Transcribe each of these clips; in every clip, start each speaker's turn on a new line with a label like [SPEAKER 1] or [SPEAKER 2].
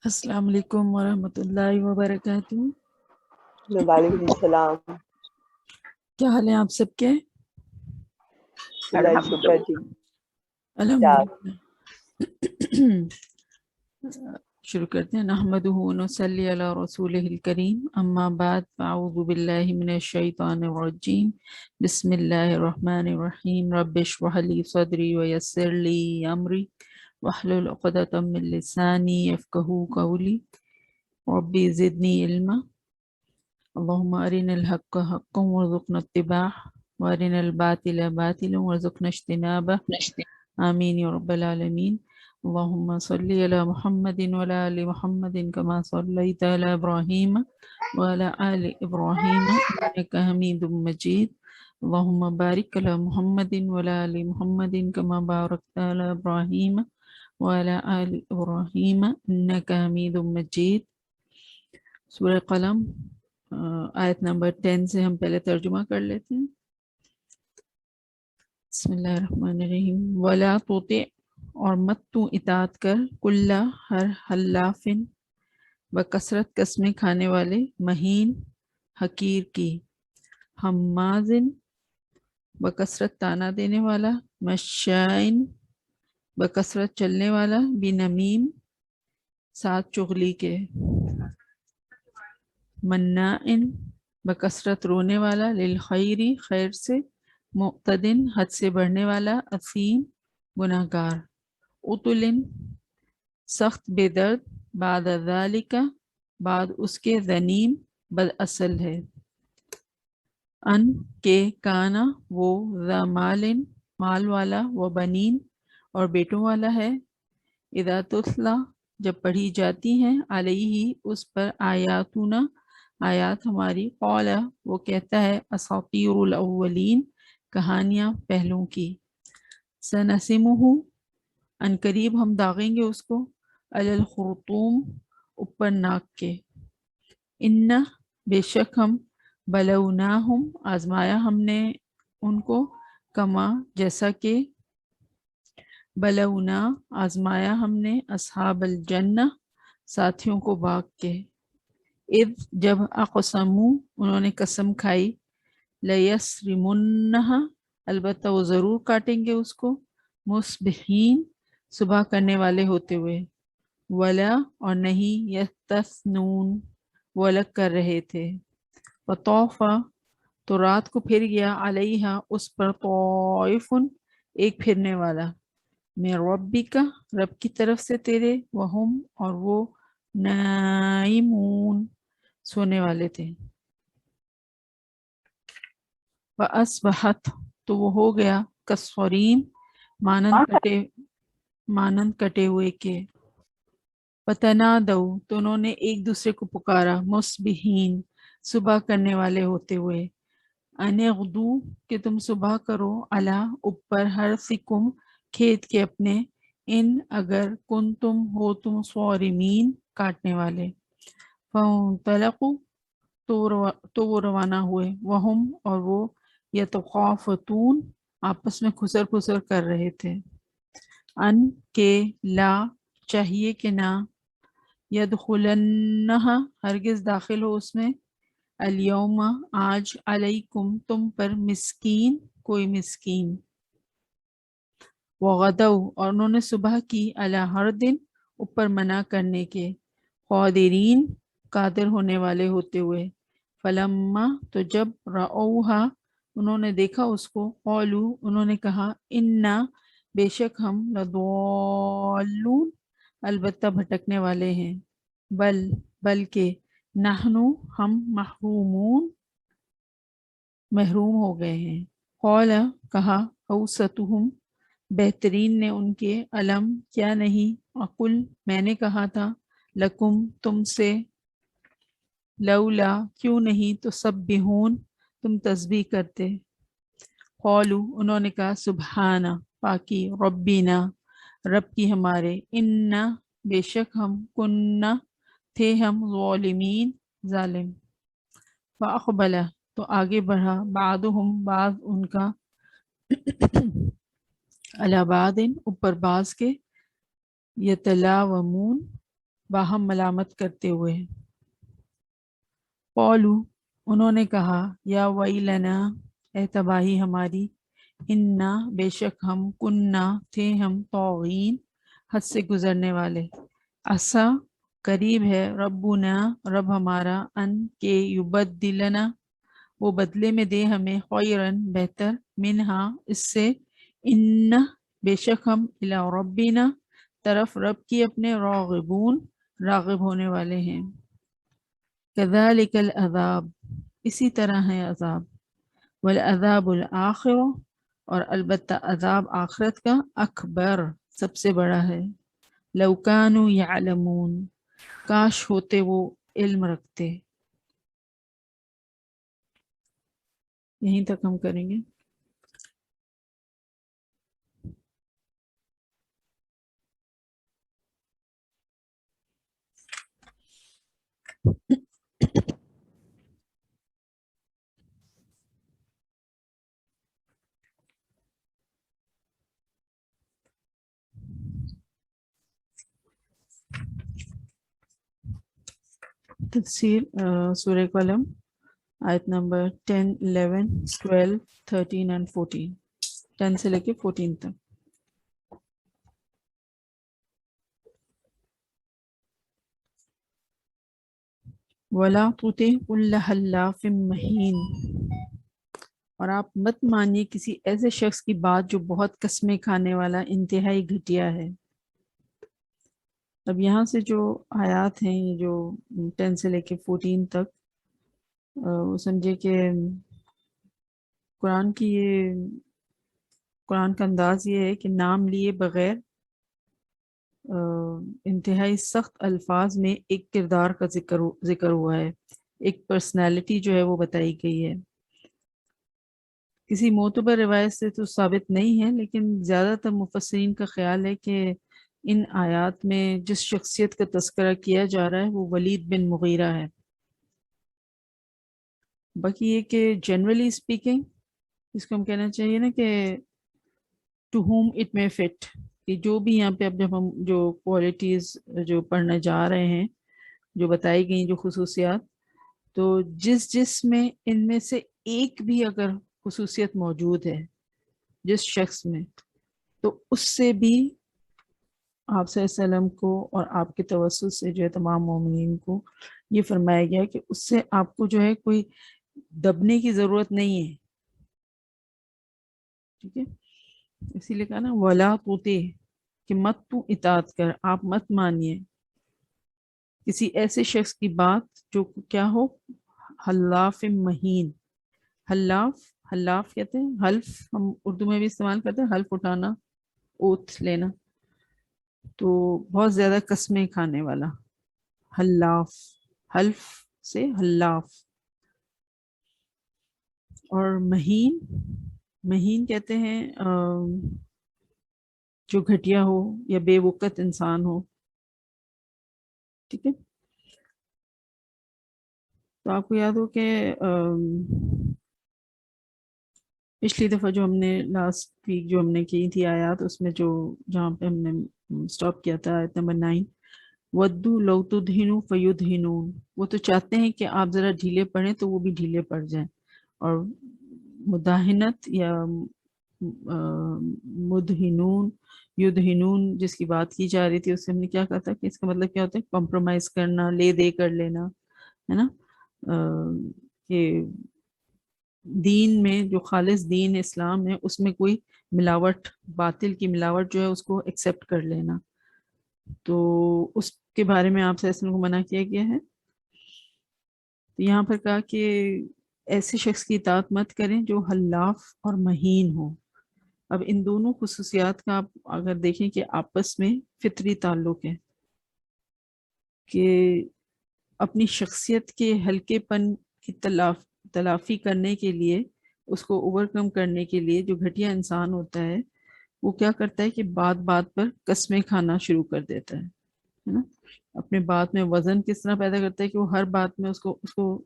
[SPEAKER 1] السلام علیکم ورحمۃ اللہ وبرکاتہ۔
[SPEAKER 2] وعلیکم السلام۔
[SPEAKER 1] کیا حال ہیں آپ سب کے؟
[SPEAKER 2] اللہ کا شکر جی۔
[SPEAKER 1] الحمدللہ۔ شروع کرتے ہیں۔ نحمدہ ونصلی علی رسولہ الکریم، اما بعد فاعوذ باللہ من الشیطان الرجیم، بسم اللہ الرحمن الرحیم۔ رب اشرح لی صدری ویسر لی امری واحلل عقدۃ من لسانی یفقہوا قولی رب زدنی علما۔ اللهم أرنا الحق حقا وارزقنا اتباعه وأرنا الباطل باطلا وارزقنا اجتنابه آمين يا رب العالمين۔ اللهم صل على محمد وعلى آل محمد كما صليت على إبراهيم وعلى آل إبراهيم إنك حميد مجيد۔ اللهم بارك على محمد وعلى آل محمد كما باركت على إبراهيم وعلى آل إبراهيم إنك حميد مجيد۔ سورہ قلم آیت نمبر 10 سے ہم پہلے ترجمہ کر لیتے ہیں۔ بسم اللہ الرحمن الرحیم۔ وَلَا تُطِعْ، اور مت تو اطاعت کر، کُلَّ، ہر حلافٍ، بکثرت قسمیں کھانے والے، مہین، حقیر کی، ہمازن، بکثرت تانا دینے والا، مشائن، بکثرت چلنے والا، بنمیم، ساتھ چغلی کے، مناعن، بکثرت رونے والا، للخیری، خیر سے، معتدن، حد سے بڑھنے والا، اثیم، گناہ گار، عتلن، سخت بے درد، بعد ذالک، بعد اس کے، ذنیم، بد اصل ہے، ان کے، کانا، وہ، ذا مالن، مال والا، و بنین، اور بیٹوں والا ہے، اذا تتلی، جب پڑھی جاتی ہیں، علیہ، اس پر، آیاتنا، آیات ہماری، قال، وہ کہتا ہے، اساطیر الاولین، کہانیاں پہلوں کی، سنسمہ، ان قریب ہم داغیں گے اس کو، علی الخرطوم، اوپر ناک کے، ان، بے شک ہم، بلوناہم، آزمایا ہم نے ان کو، کما، جیسا کہ، بلونا، آزمایا ہم نے، اصحاب الجنہ، ساتھیوں کو باغ کے، اذ، جب، اقسموا، انہوں نے قسم کھائی، لیسرمنہا، البتہ وہ ضرور کاٹیں گے اس کو، مصبحین، صبح کرنے والے ہوتے ہوئے، ولا، اور نہیں، یستثنون، وہ الگ کر رہے تھے، وطوف، تو رات کو پھر گیا، علیہا، اس پر، طائف، ایک پھرنے والا، من ربک، رب کی طرف سے تیرے، وہم، اور وہ، نائمون، سونے والے تھے، وَأَصْبَحَتْ، تو وہ ہو گیا، کالصریم، مانند کٹے ہوئے کے، فَتَنَادَوْا، تو انہوں نے ایک دوسرے کو پکارا، مصبحین، صبح کرنے والے ہوتے ہوئے، ان اغدو، کہ تم صبح کرو، علی، اوپر، حرثکم، کھیت کے اپنے، ان، اگر، کنتم، ہو تم، صارمین، کاٹنے والے، فانطلقوا، تو وہ روانہ ہوئے، وہم، اور وہ، یتخافتون، آپس میں خسر پھسر کر رہے تھے، ان کے، لا، چاہیے کہ نہ، یدخلنہا، ہرگز داخل ہو اس میں، الیوم، آج، علیکم، تم پر، مسکین، کوئی مسکین، وغدوا، اور انہوں نے صبح کی، علی حردٍ، اوپر منع کرنے کے، قادرین، قادر ہونے والے ہوتے ہوئے، فلما، تو جب، رأوہا، انہوں نے دیکھا اس کو، قالو، انہوں نے کہا، انا، بے شک ہم، لضالون، البتہ بھٹکنے والے ہیں، بلکہ، نحنو، ہم، محرومون، محروم ہو گئے ہیں، قال، کہا، اوسطہم، بہترین نے ان کے، علم، کیا نہیں، اقل، میں نے کہا تھا، لکم، تم سے، لولا، کیوں نہیں، تسبحون، تم تسبیح کرتے، قالو، انہوں نے کہا، سبحانہ، پاکی، ربنا، رب کی ہمارے، انا، بے شک ہم، کننا، تھے ہم، ظالمین، ظالم، فاقبل، تو آگے بڑھا، بعضهم، بعض ان کا، علی بعض، اوپر بعض کے، یتلاومون، باہم ملامت کرتے ہوئے. قولو انہوں نے کہا یا ویلنا اے تباہی ہماری، انا بے شک ہم کننا تھے ہم طاغین حد سے گزرنے والے. عسا قریب ہے ربنا رب ہمارا ان کے یبدلنا وہ بدلے میں دے ہمیں خیرن بہتر منہا اس سے ان بے شک ہم الی ربنا طرف رب کی اپنے راغبون راغب ہونے والے ہیں. کذالک العذاب اسی طرح ہے عذاب، والعذاب الآخر اور البتہ عذاب آخرت کا اکبر سب سے بڑا ہے. لو کانوا یعلمون کاش ہوتے وہ علم رکھتے. یہیں تک ہم کریں گے. تفسیر سورہ قلم آیت نمبر 10 11 12 13 and 14 10 سے لے کے 14 تک. وَلَا تُطِعْ كُلَّ حَلَّافٍ مَّهِینٍ اور آپ مت مانیے کسی ایسے شخص کی بات جو بہت قسمیں کھانے والا انتہائی گھٹیا ہے. اب یہاں سے جو آیات ہیں یہ جو 10 سے لے کے 14 تک وہ سمجھے کہ قرآن کا انداز یہ ہے کہ نام لیے بغیر انتہائی سخت الفاظ میں ایک کردار کا ذکر ہوا ہے، ایک پرسنالٹی جو ہے وہ بتائی گئی ہے. کسی معتبر روایت سے تو ثابت نہیں ہے، لیکن زیادہ تر مفسرین کا خیال ہے کہ ان آیات میں جس شخصیت کا تذکرہ کیا جا رہا ہے وہ ولید بن مغیرہ ہے. باقی یہ کہ جنرلی اسپیکنگ اس کو ہم کہنا چاہیے نا کہ ٹو ہوم اٹ میں فٹ، کہ جو بھی یہاں پہ اب جب ہم جو کوالٹیز جو پڑھنے جا رہے ہیں جو بتائی گئی جو خصوصیات، تو جس میں ان میں سے ایک بھی اگر خصوصیت موجود ہے جس شخص میں، تو اس سے بھی آپ صلی اللہ علیہ وسلم کو اور آپ کے توسط سے جو ہے تمام مومنین کو یہ فرمایا گیا کہ اس سے آپ کو جو ہے کوئی دبنے کی ضرورت نہیں ہے. ٹھیک ہے، اسی لیے کہا نا ولا توتے کہ مت تو اطاعت کر، آپ مت مانیے کسی ایسے شخص کی بات جو کیا ہو حلاف مہین. حلاف کہتے ہیں حلف، ہم اردو میں بھی استعمال کرتے ہیں حلف اٹھانا، اوتھ لینا، تو بہت زیادہ قسمیں کھانے والا حلاف، حلف سے حلاف. اور مہین کہتے ہیں جو گھٹیا ہو یا بے وقت انسان ہو. ٹھیک ہے، تو آپ کو یاد ہو کہ پچھلی دفعہ جو ہم نے لاسٹ ویک جو ہم نے کی تھی آیات، اس میں جہاں پہ ہم نے سٹاپ کیا تھا آیت نمبر 9، وَدُّوا لَوْ تُدْهِنُوا فَيُدْهِنُونَ، وہ تو چاہتے ہیں کہ آپ ذرا ڈھیلے پڑیں تو وہ بھی ڈھیلے پڑ جائیں. اور مداہنت یا مدہنون یدہنون جس کی بات کی جا رہی تھی، اس سے ہم نے کیا کہا تھا کہ اس کا مطلب کیا ہوتا ہے کمپرومائز کرنا، لے دے کر لینا، ہے نا. کہ دین میں جو خالص دین اسلام ہے اس میں کوئی ملاوٹ، باطل کی ملاوٹ جو ہے اس کو ایکسیپٹ کر لینا، تو اس کے بارے میں آپ سے اس کو منع کیا گیا ہے. تو یہاں پر کہا کہ ایسے شخص کی اطاعت مت کریں جو حلاف اور مہین ہو. اب ان دونوں خصوصیات کا آپ اگر دیکھیں کہ آپس میں فطری تعلق ہے، کہ اپنی شخصیت کے ہلکے پن کی تلافی کرنے کے لیے، اس کو اوورکم کرنے کے لیے جو گھٹیا انسان ہوتا ہے وہ کیا کرتا ہے کہ بات بات پر قسمیں کھانا شروع کر دیتا ہے نا. اپنے بات میں وزن کس طرح پیدا کرتا ہے کہ وہ ہر بات میں اس کو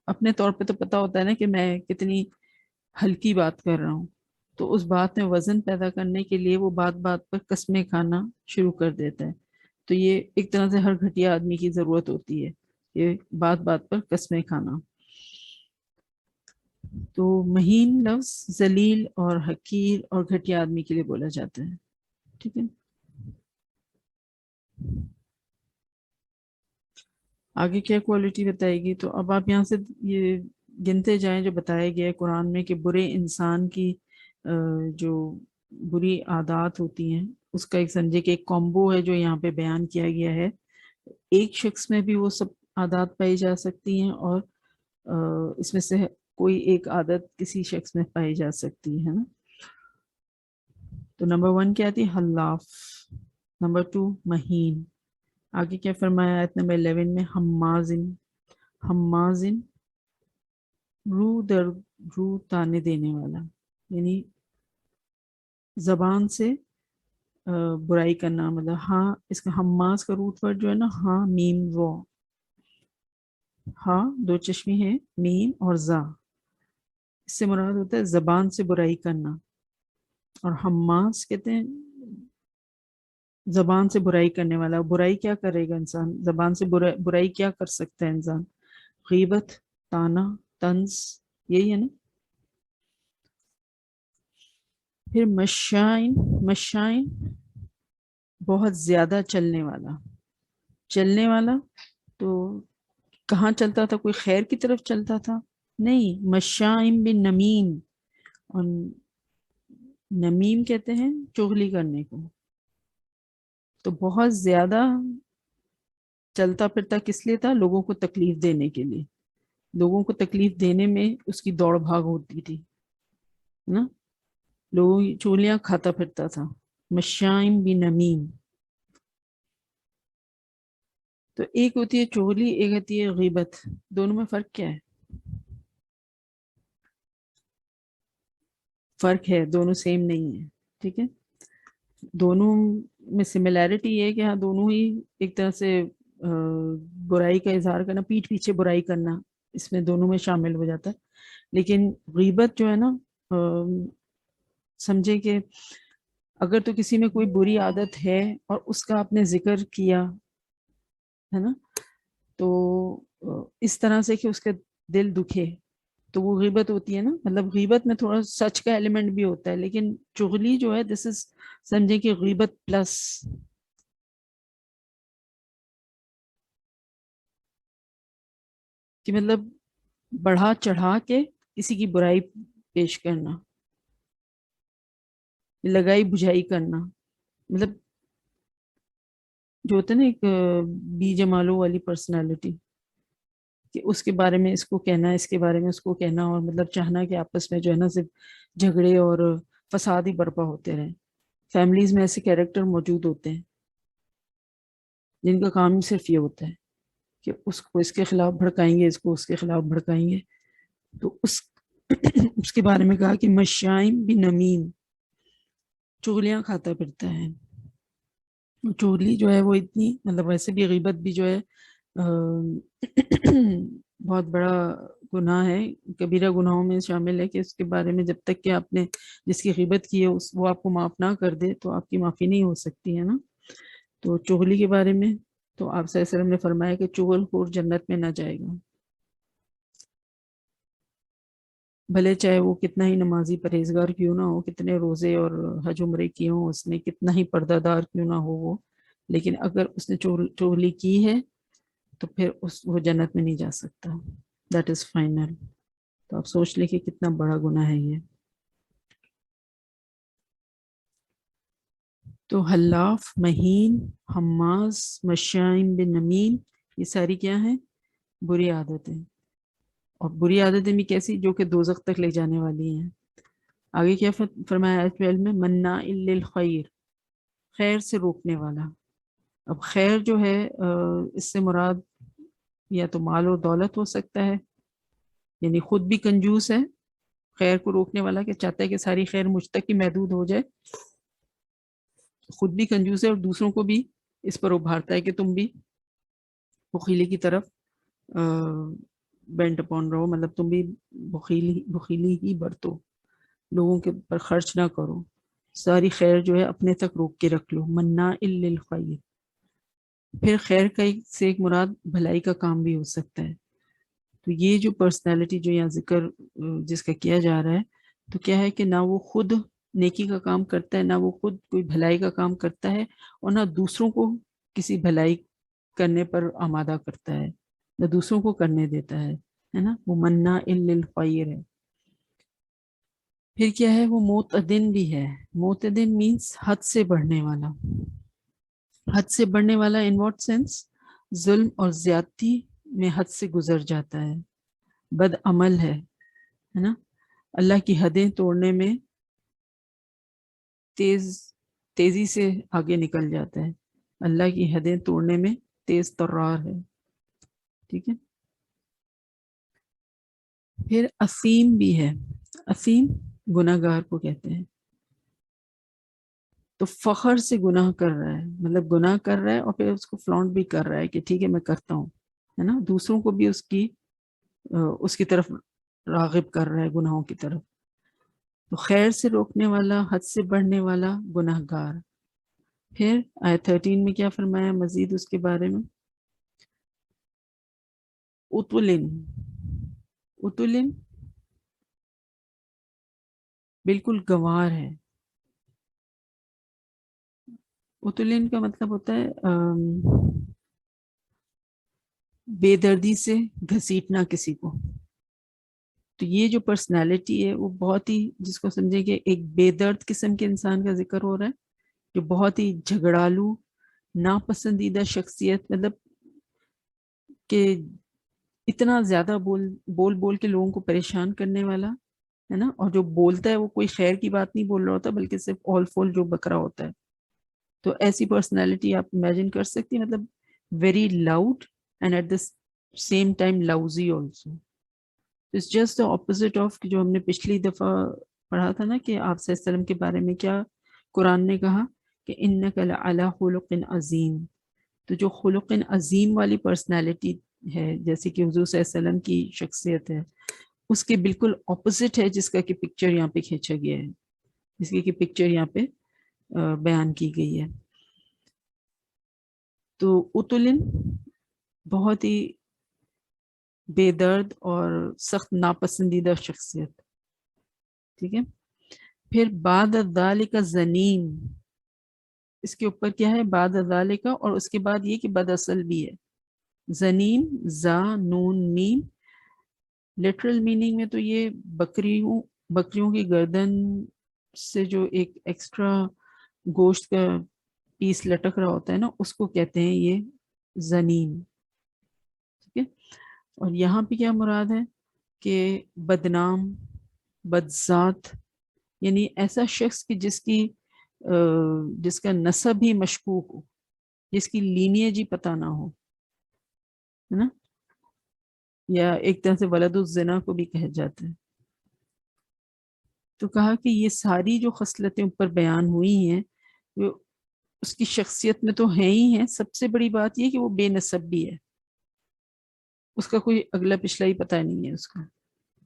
[SPEAKER 1] اپنے طور پہ تو پتہ ہوتا ہے نا کہ میں کتنی ہلکی بات کر رہا ہوں، تو اس بات میں وزن پیدا کرنے کے لیے وہ بات بات پر قسمیں کھانا شروع کر دیتا ہے. تو یہ ایک طرح سے ہر گھٹیا آدمی کی ضرورت ہوتی ہے، یہ بات بات پر قسمیں کھانا۔ تو مہین لفظ ذلیل اور حقیر اور گھٹیا آدمی کے لیے بولا جاتا ہے، ٹھیک ہے۔ آگے کیا کوالٹی بتائے گی؟ تو اب آپ یہاں سے یہ گنتے جائیں جو بتایا گیا ہے قرآن میں کہ برے انسان کی جو بری عادات ہوتی ہیں اس کا ایک سمجھے کہ ایک کومبو ہے جو یہاں پہ بیان کیا گیا ہے۔ ایک شخص میں بھی وہ سب عادات پائی جا سکتی ہیں اور اس میں سے کوئی ایک عادت کسی شخص میں پائی جا سکتی ہے نا۔ تو نمبر 1 کیا تھی؟ حلاف، نمبر 2 مہین، آگے کیا فرمایا آیت نمبر 11 میں؟ حمازن، حمازن رو در رو تانے دینے والا، یعنی زبان سے برائی کرنا، مطلب ہاں اس کا حماز کا روٹ ورڈ جو ہے نا ہاں میم و، ہاں 2 چشمی ہے، میم اور زا، اس سے مراد ہوتا ہے زبان سے برائی کرنا، اور حماز کہتے ہیں زبان سے برائی کرنے والا۔ برائی کیا کرے گا انسان؟ زبان سے برائی کیا کر سکتا ہے انسان؟ غیبت، تانا، طنز، یہی ہے نا۔ پھر مشائن، مشائن بہت زیادہ چلنے والا، چلنے والا تو کہاں چلتا تھا؟ کوئی خیر کی طرف چلتا تھا؟ نہیں، مشائم بن نمیم، اور نمیم کہتے ہیں چغلی کرنے کو۔ تو بہت زیادہ چلتا پھرتا کس لیے تھا؟ لوگوں کو تکلیف دینے کے لیے، لوگوں کو تکلیف دینے میں اس کی دوڑ بھاگ ہوتی تھی نا، لوگوں کی چولیاں کھاتا پھرتا تھا۔ مشائم بن نمیم، تو ایک ہوتی ہے چغلی، ایک ہوتی ہے غیبت، دونوں میں فرق کیا ہے؟ فرق ہے، دونوں سیم نہیں ہے، ٹھیک ہے۔ دونوں میں سملیرٹی یہ ہے کہ ہاں دونوں ہی ایک طرح سے برائی کا اظہار کرنا، پیٹھ پیچھے برائی کرنا، اس میں دونوں میں شامل ہو جاتا ہے۔ لیکن غیبت جو ہے نا، سمجھے کہ اگر تو کسی میں کوئی بری عادت ہے اور اس کا آپ نے ذکر کیا ہے نا، تو اس طرح سے کہ اس کا دل دکھے، تو وہ غیبت ہوتی ہے نا۔ مطلب غیبت میں تھوڑا سچ کا ایلیمنٹ بھی ہوتا ہے، لیکن چغلی جو ہے دس از سمجھے کہ غیبت پلس، کہ مطلب بڑھا چڑھا کے کسی کی برائی پیش کرنا، لگائی بجھائی کرنا، مطلب جو ہوتا ہے نا ایک بی جمالو والی پرسنالٹی، کہ اس کے بارے میں اس کو کہنا، اس کے بارے میں اس کو کہنا، اور مطلب چاہنا کہ آپس میں جو ہے نا صرف جھگڑے اور فساد ہی برپا ہوتے رہیں۔ فیملیز میں ایسے کیریکٹر موجود ہوتے ہیں جن کا کام صرف یہ ہوتا ہے کہ اس کو اس کے خلاف بھڑکائیں گے، اس کو اس کے خلاف بھڑکائیں گے۔ تو اس کے بارے میں کہا کہ مشائم بنمیم، چغلیاں کھاتا پھرتا ہے۔ چغلی جو ہے وہ اتنی، مطلب ویسے بھی غیبت بھی جو ہے بہت بڑا گناہ ہے، کبیرہ گناہوں میں شامل ہے، کہ اس کے بارے میں جب تک کہ آپ نے جس کی غیبت کی ہے وہ آپ کو معاف نہ کر دے تو آپ کی معافی نہیں ہو سکتی ہے نا۔ تو چغلی کے بارے میں تو آپ صلی اللہ علیہ وسلم نے فرمایا کہ چغل خور جنت میں نہ جائے گا، بھلے چاہے وہ کتنا ہی نمازی پرہیزگار کیوں نہ ہو، کتنے روزے اور حج عمرے کیے ہوں اس نے، کتنا ہی پردہ دار کیوں نہ ہو وہ، لیکن اگر اس نے چغلی کی ہے تو پھر وہ جنت میں نہیں جا سکتا، دیٹ از فائنل۔ تو آپ سوچ لیں کہ کتنا بڑا گناہ ہے یہ۔ تو حلاف، مہین، حماز، مشائم بن نمیم، یہ ساری کیا ہیں؟ بری عادتیں، اور بری عادتیں بھی کیسی؟ جو کہ دوزخ تک لے جانے والی ہیں۔ آگے کیا فرمایا آیت میں؟ مناع للخیر، خیر سے روکنے والا۔ اب خیر جو ہے اس سے مراد یا تو مال اور دولت ہو سکتا ہے، یعنی خود بھی کنجوس ہے، خیر کو روکنے والا کہ چاہتا ہے کہ ساری خیر مجھ تک ہی محدود ہو جائے، خود بھی کنجوس ہے اور دوسروں کو بھی اس پر ابھارتا ہے کہ تم بھی بخیلی کی طرف بینٹ اپون رہو، مطلب تم بھی بخیلی ہی برتو، لوگوں کے پر خرچ نہ کرو، ساری خیر جو ہے اپنے تک روک کے رکھ لو۔ مناع للخیر، پھر خیر کا سے ایک مراد بھلائی کا کام بھی ہو سکتا ہے. تو یہ جو پرسنالٹی جو یہاں ذکر جس کا کیا جا رہا ہے تو کیا ہے کہ نہ وہ خود نیکی کا کام کرتا ہے، نہ وہ خود کوئی بھلائی کا کام کرتا ہے، اور نہ دوسروں کو کسی بھلائی کرنے پر آمادہ کرتا ہے، نہ دوسروں کو کرنے دیتا ہے نا. وہ مناع للخیر ہے. پھر کیا ہے، وہ معتدن بھی ہے. معتدن مینس حد سے بڑھنے والا. حد سے بڑھنے والا ان واٹ سینس؟ ظلم اور زیادتی میں حد سے گزر جاتا ہے. بد عمل ہے نا. اللہ کی حدیں توڑنے میں تیزی سے آگے نکل جاتا ہے. اللہ کی حدیں توڑنے میں تیز ترار ہے. ٹھیک ہے. پھر اسیم بھی ہے. اسیم گناہ گار کو کہتے ہیں. تو فخر سے گناہ کر رہا ہے، مطلب گناہ کر رہا ہے اور پھر اس کو فلانٹ بھی کر رہا ہے کہ ٹھیک ہے میں کرتا ہوں، ہے نا. دوسروں کو بھی اس کی طرف راغب کر رہا ہے، گناہوں کی طرف. تو خیر سے روکنے والا، حد سے بڑھنے والا، گناہ گار. پھر آیت 13 میں کیا فرمایا مزید اس کے بارے میں؟ اتولن. اتولن بالکل گنوار ہے. اتولن کا مطلب ہوتا ہے بے دردی سے گھسیٹنا کسی کو. تو یہ جو پرسنالٹی ہے وہ بہت ہی، جس کو سمجھے کہ ایک بے درد قسم کے انسان کا ذکر ہو رہا ہے، جو بہت ہی جھگڑالو، ناپسندیدہ شخصیت، مطلب کہ اتنا زیادہ بول کے لوگوں کو پریشان کرنے والا ہے نا. اور جو بولتا ہے وہ کوئی خیر کی بات نہیں بول رہا ہوتا، بلکہ صرف اول فول جو بکرا ہوتا ہے. تو ایسی پرسنالٹی آپ امیجن کر سکتی ہیں، مطلب very loud and at the same time lousy also. It's just the opposite of جو ہم نے پچھلی دفعہ پڑھا تھا نا کہ آپ صلی اللہ علیہ وسلم کے بارے میں کیا قرآن نے کہا کہ انک لعلی خلق عظیم. تو جو خلق عظیم والی پرسنالٹی ہے، جیسے کہ حضور صلی اللہ علیہ وسلم کی شخصیت ہے، اس کے بالکل اپوزٹ ہے جس کا کہ پکچر یہاں پہ کھینچا گیا ہے، جس کی کہ پکچر یہاں پہ بیان کی گئی ہے. تو اتولن بہت ہی بے درد اور سخت ناپسندیدہ شخصیت. ٹھیک ہے. پھر بعد ذالک زنیم، اس کے اوپر کیا ہے؟ بعد ذالک، اور اس کے بعد یہ کہ بد اصل بھی ہے. زنیم زا نون میم، لٹرل میننگ میں تو یہ بکریوں کی گردن سے جو ایک ایکسٹرا گوشت کا پیس لٹک رہا ہوتا ہے نا، اس کو کہتے ہیں یہ زنیم. ٹھیک ہے. اور یہاں پہ کیا مراد ہے کہ بدنام، بدذات، یعنی ایسا شخص کہ جس کا نسب ہی مشکوک ہو، جس کی لینیج ہی پتہ نہ ہو، ہے نا. یا ایک طرح سے ولد الزنا کو بھی کہہ جاتے ہیں. تو کہا کہ یہ ساری جو خصلتیں اوپر بیان ہوئی ہیں وہ اس کی شخصیت میں تو ہیں ہی ہیں. سب سے بڑی بات یہ کہ وہ بے نسب بھی ہے، اس کا کوئی اگلا پچھلا ہی پتہ نہیں ہے اس کا.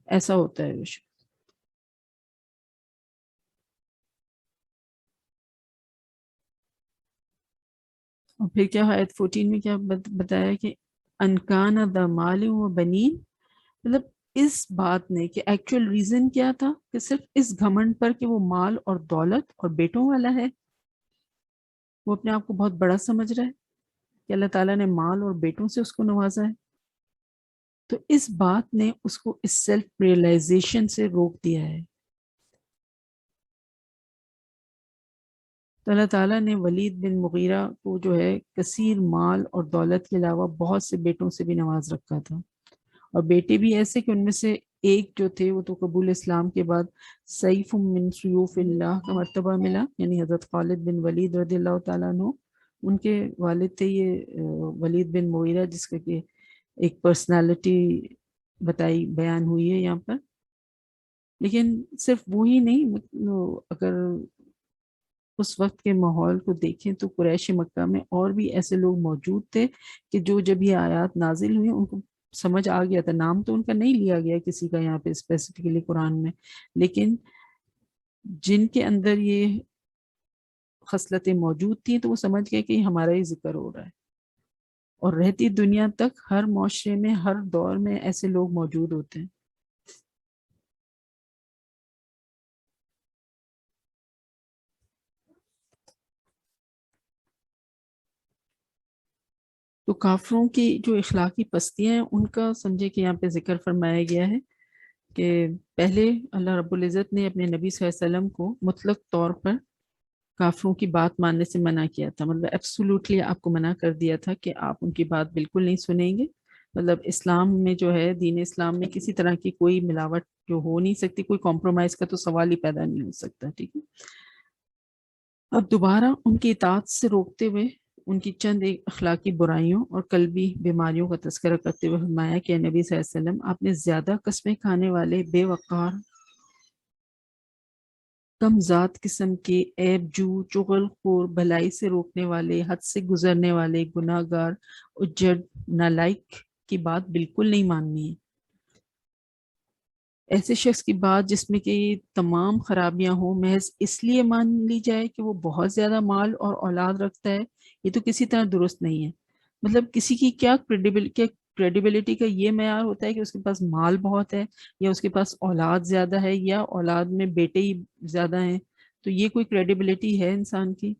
[SPEAKER 1] ایسا ہوتا ہے وہ شخص. اور پھر کیا آیت 14 میں کیا بتایا کہ انکان ذا مال و بنین، مطلب اس بات نے کہ ایکچوئل ریزن کیا تھا کہ صرف اس گھمنڈ پر کہ وہ مال اور دولت اور بیٹوں والا ہے، وہ اپنے آپ کو بہت بڑا سمجھ رہا ہے کہ اللہ تعالیٰ نے مال اور بیٹوں سے اس کو نوازا ہے. تو اس بات نے اس کو اس سیلف ریئلائزیشن سے روک دیا ہے. تو اللہ تعالیٰ نے ولید بن مغیرہ کو جو ہے کثیر مال اور دولت کے علاوہ بہت سے بیٹوں سے بھی نواز رکھا تھا، اور بیٹے بھی ایسے کہ ان میں سے ایک جو تھے وہ تو قبول اسلام کے بعد سیف من سیوف اللہ کا مرتبہ ملا، یعنی حضرت خالد بن ولید رضی اللہ تعالیٰ عنہ. ان کے والد تھے یہ ولید بن مغیرہ، جس کا کہ ایک پرسنالٹی بیان ہوئی ہے یہاں پر. لیکن صرف وہی نہیں، اگر اس وقت کے ماحول کو دیکھیں تو قریش مکہ میں اور بھی ایسے لوگ موجود تھے کہ جو جب یہ آیات نازل ہوئی ان کو سمجھ آ گیا تھا. نام تو ان کا نہیں لیا گیا کسی کا یہاں پہ اسپیسیفکلی قرآن میں، لیکن جن کے اندر یہ خصلتیں موجود تھیں تو وہ سمجھ گئے کہ ہمارا ہی ذکر ہو رہا ہے. اور رہتی دنیا تک ہر معاشرے میں ہر دور میں ایسے لوگ موجود ہوتے ہیں. تو کافروں کی جو اخلاقی پستیاں ہیں ان کا سمجھے کہ یہاں پہ ذکر فرمایا گیا ہے کہ پہلے اللہ رب العزت نے اپنے نبی صلی اللہ علیہ وسلم کو مطلق طور پر کافروں کی بات ماننے سے منع کیا تھا. مطلب ایبسولوٹلی آپ کو منع کر دیا تھا کہ آپ ان کی بات بالکل نہیں سنیں گے. مطلب اسلام میں جو ہے دین اسلام میں کسی طرح کی کوئی ملاوٹ جو ہو نہیں سکتی, کوئی کمپرومائز کا تو سوال ہی پیدا نہیں ہو سکتا. ٹھیک ہے. اب دوبارہ ان کی اطاعت سے روکتے ہوئے ان کی چند ایک اخلاقی برائیوں اور قلبی بیماریوں کا تذکرہ کرتے ہوئے فرمایا کہ نبی صلی اللہ علیہ وسلم آپ نے زیادہ قسمیں کھانے والے, بے وقار, کم ذات قسم کے, عیب جو, چغل خور, بھلائی سے روکنے والے, حد سے گزرنے والے, گناہ گار, اجڑ, نالائق کی بات بالکل نہیں ماننی ہے. ایسے شخص کی بات جس میں کہ تمام خرابیاں ہوں محض اس لیے مان لی جائے کہ وہ بہت زیادہ مال اور اولاد رکھتا ہے, یہ تو کسی طرح درست نہیں ہے. مطلب کسی کی کیا کریڈیبلٹی کا یہ معیار ہوتا ہے کہ اس کے پاس مال بہت ہے یا اس کے پاس اولاد زیادہ ہے یا اولاد میں بیٹے ہی زیادہ ہیں, تو یہ کوئی کریڈیبلٹی ہے انسان کی؟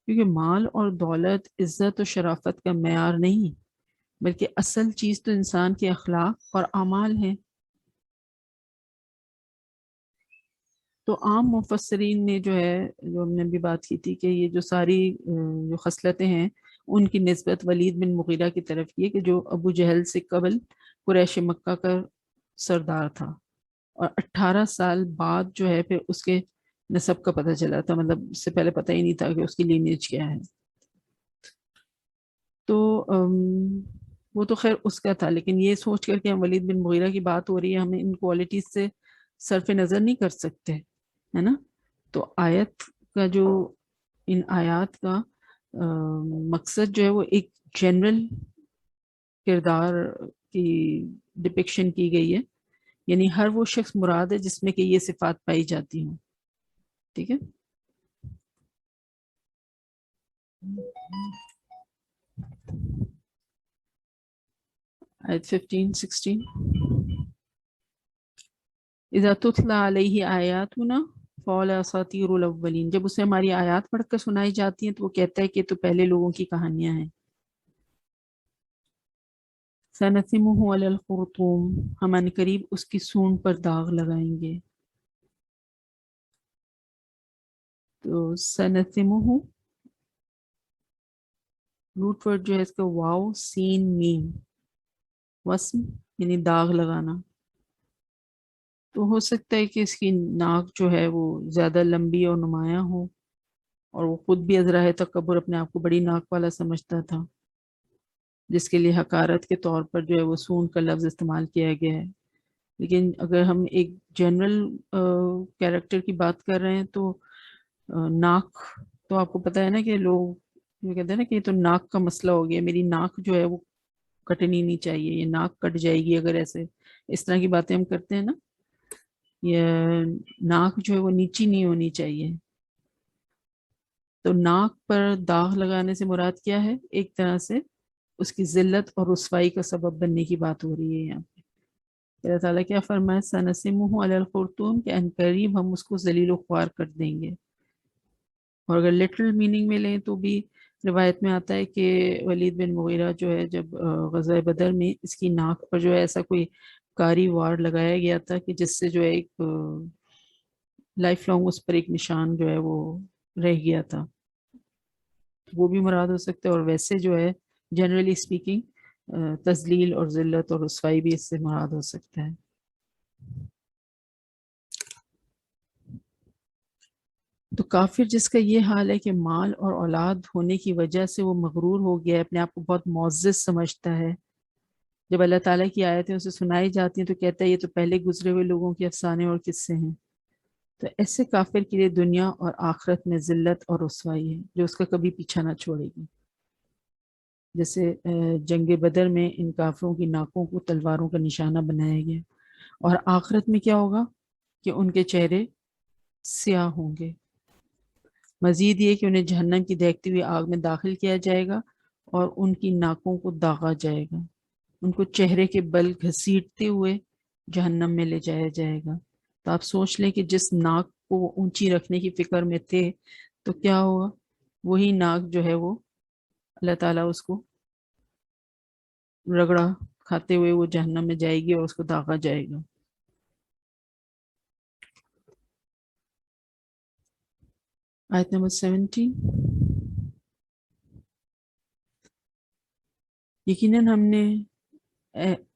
[SPEAKER 1] کیونکہ مال اور دولت عزت و شرافت کا معیار نہیں, بلکہ اصل چیز تو انسان کے اخلاق اور اعمال ہیں. تو عام مفسرین نے جو ہے, جو ہم نے بھی بات کی تھی کہ یہ جو ساری جو خصلتیں ہیں ان کی نسبت ولید بن مغیرہ کی طرف کی کہ جو ابو جہل سے قبل قریش مکہ کا سردار تھا, اور 18 سال بعد جو ہے پھر اس کے نسب کا پتہ چلا تھا. مطلب اس سے پہلے پتہ ہی نہیں تھا کہ اس کی لینیج کیا ہے. تو وہ تو خیر اس کا تھا, لیکن یہ سوچ کر کہ ہم ولید بن مغیرہ کی بات ہو رہی ہے, ہمیں ان کوالٹیز سے صرف نظر نہیں کر سکتے, ہے نا. تو آیت کا جو, ان آیات کا مقصد جو ہے وہ ایک جنرل کردار کی ڈپکشن کی گئی ہے, یعنی ہر وہ شخص مراد ہے جس میں کہ یہ صفات پائی جاتی ہوں. ٹھیک ہے. آیت 15-16 اذا تتلی علیہ آیاتنا فقال اساطیر الاولین, جب اسے ہماری آیات پڑھ کر سنائی جاتی ہیں تو وہ کہتا ہے کہ تو پہلے لوگوں کی کہانیاں ہیں. سنسمہ علی الخرطوم, ہم ان قریب اس کی سونڈ پر داغ لگائیں گے. تو سنسمہ روٹ ورڈ جو ہے اس کا واو سین میم, وسم یعنی داغ لگانا. تو ہو سکتا ہے کہ اس کی ناک جو ہے وہ زیادہ لمبی اور نمایاں ہو, اور وہ خود بھی ازراہ تکبر اپنے آپ کو بڑی ناک والا سمجھتا تھا, جس کے لیے حقارت کے طور پر جو ہے وہ سون کا لفظ استعمال کیا گیا ہے. لیکن اگر ہم ایک جنرل کیریکٹر کی بات کر رہے ہیں تو ناک, تو آپ کو پتہ ہے نا کہ لوگ یہ کہتے ہیں نا کہ یہ تو ناک کا مسئلہ ہو گیا, میری ناک جو ہے وہ کٹنی نہیں چاہیے, یہ ناک کٹ جائے گی اگر ایسے اس طرح کی باتیں ہم کرتے ہیں نا, یہ ناک جو ہے وہ نیچی نہیں ہونی چاہیے. تو ناک پر داغ لگانے سے مراد کیا ہے؟ ایک طرح سے اس کی ذلت اور رسوائی کا سبب بننے کی بات ہو رہی ہے یہاں پہ. اللہ تعالیٰ کیا فرمائے, سنسمہ علی الخرطوم, کہ ان قریب ہم اس کو ذلیل و خوار کر دیں گے. اور اگر لٹرل میننگ میں لیں تو بھی روایت میں آتا ہے کہ ولید بن مغیرہ جو ہے جب غزوہ بدر میں اس کی ناک پر جو ہے ایسا کوئی کاری وار لگایا گیا تھا کہ جس سے جو ہے ایک لائف لانگ اس پر ایک نشان جو ہے وہ رہ گیا تھا. وہ بھی مراد ہو سکتا ہے, اور ویسے جو ہے جنرلی اسپیکنگ تذلیل اور ذلت اور رسوائی بھی اس سے مراد ہو سکتا ہے. تو کافر جس کا یہ حال ہے کہ مال اور اولاد ہونے کی وجہ سے وہ مغرور ہو گیا ہے, اپنے آپ کو بہت معزز سمجھتا ہے, جب اللہ تعالیٰ کی آیتیں اسے سنائی جاتی ہیں تو کہتا ہے یہ تو پہلے گزرے ہوئے لوگوں کے افسانے اور قصے ہیں. تو ایسے کافر کے لیے دنیا اور آخرت میں ذلت اور رسوائی ہے جو اس کا کبھی پیچھا نہ چھوڑے گی. جیسے جنگ بدر میں ان کافروں کی ناکوں کو تلواروں کا نشانہ بنایا گیا, اور آخرت میں کیا ہوگا کہ ان کے چہرے سیاہ ہوں گے. مزید یہ کہ انہیں جہنم کی دہکتی ہوئی آگ میں داخل کیا جائے گا, اور ان کی ناکوں کو داغا جائے گا، ان کو چہرے کے بل گھسیٹتے ہوئے جہنم میں لے جایا جائے گا۔ تو آپ سوچ لیں کہ جس ناک کو اونچی رکھنے کی فکر میں تھے تو کیا ہوگا، وہی ناک جو ہے وہ اللہ تعالیٰ اس کو رگڑا کھاتے ہوئے وہ جہنم میں جائے گی اور اس کو داغا جائے گا۔ آیت نمبر 17، یقیناً ہم نے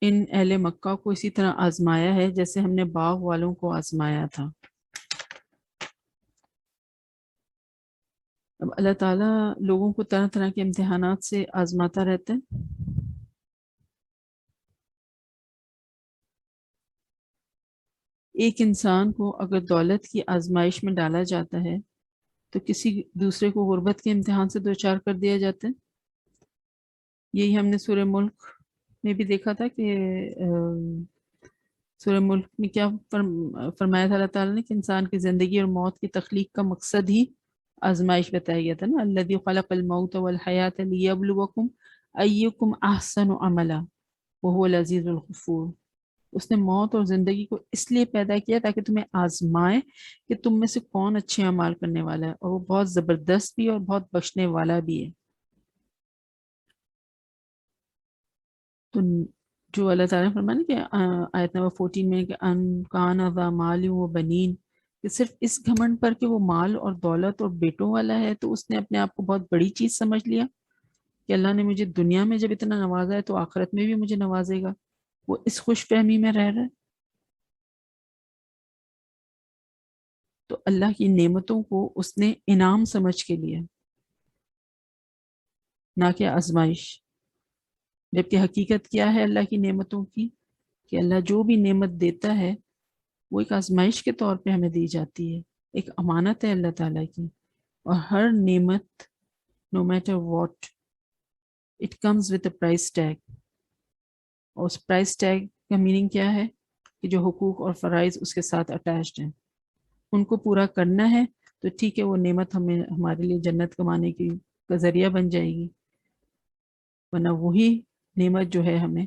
[SPEAKER 1] ان اہل مکہ کو اسی طرح آزمایا ہے جیسے ہم نے باغ والوں کو آزمایا تھا۔ اب اللہ تعالیٰ لوگوں کو طرح طرح کے امتحانات سے آزماتا رہتا ہے۔ ایک انسان کو اگر دولت کی آزمائش میں ڈالا جاتا ہے تو کسی دوسرے کو غربت کے امتحان سے دوچار کر دیا جاتا ہے۔ یہی ہم نے سورہ ملک میں بھی دیکھا تھا کہ سورہ ملک میں کیا فرمایا تھا اللہ تعالیٰ نے کہ انسان کی زندگی اور موت کی تخلیق کا مقصد ہی آزمائش بتایا گیا تھا نا، الذی خلق الموت والحیات لیبلوکم ایکم احسن عملا وہو العزیز الغفور۔ اس نے موت اور زندگی کو اس لیے پیدا کیا تاکہ تمہیں آزمائے کہ تم میں سے کون اچھے اعمال کرنے والا ہے، اور وہ بہت زبردست بھی اور بہت بخشنے والا بھی ہے۔ تو جو اللہ تعالیٰ نے فرمایا کہ آیت نمبر 14 میں کہ ان کان ذا مال و بنین، کہ صرف اس گھمنڈ پر کہ وہ مال اور دولت اور بیٹوں والا ہے تو اس نے اپنے آپ کو بہت بڑی چیز سمجھ لیا کہ اللہ نے مجھے دنیا میں جب اتنا نوازا ہے تو آخرت میں بھی مجھے نوازے گا۔ وہ اس خوش فہمی میں رہ رہا ہے۔ تو اللہ کی نعمتوں کو اس نے انعام سمجھ کے لیا، نہ کہ آزمائش۔ جبکہ حقیقت کیا ہے اللہ کی نعمتوں کی، کہ اللہ جو بھی نعمت دیتا ہے وہ ایک آزمائش کے طور پہ ہمیں دی جاتی ہے، ایک امانت ہے اللہ تعالیٰ کی۔ اور ہر نعمت no matter what it comes with a price tag، اور اس پرائس ٹیگ کا میننگ کیا ہے کہ جو حقوق اور فرائض اس کے ساتھ اٹیچڈ ہیں ان کو پورا کرنا ہے تو ٹھیک ہے، وہ نعمت ہمیں ہمارے لیے جنت کمانے کی کا ذریعہ بن جائے گی، ورنہ وہی نعمت جو ہے ہمیں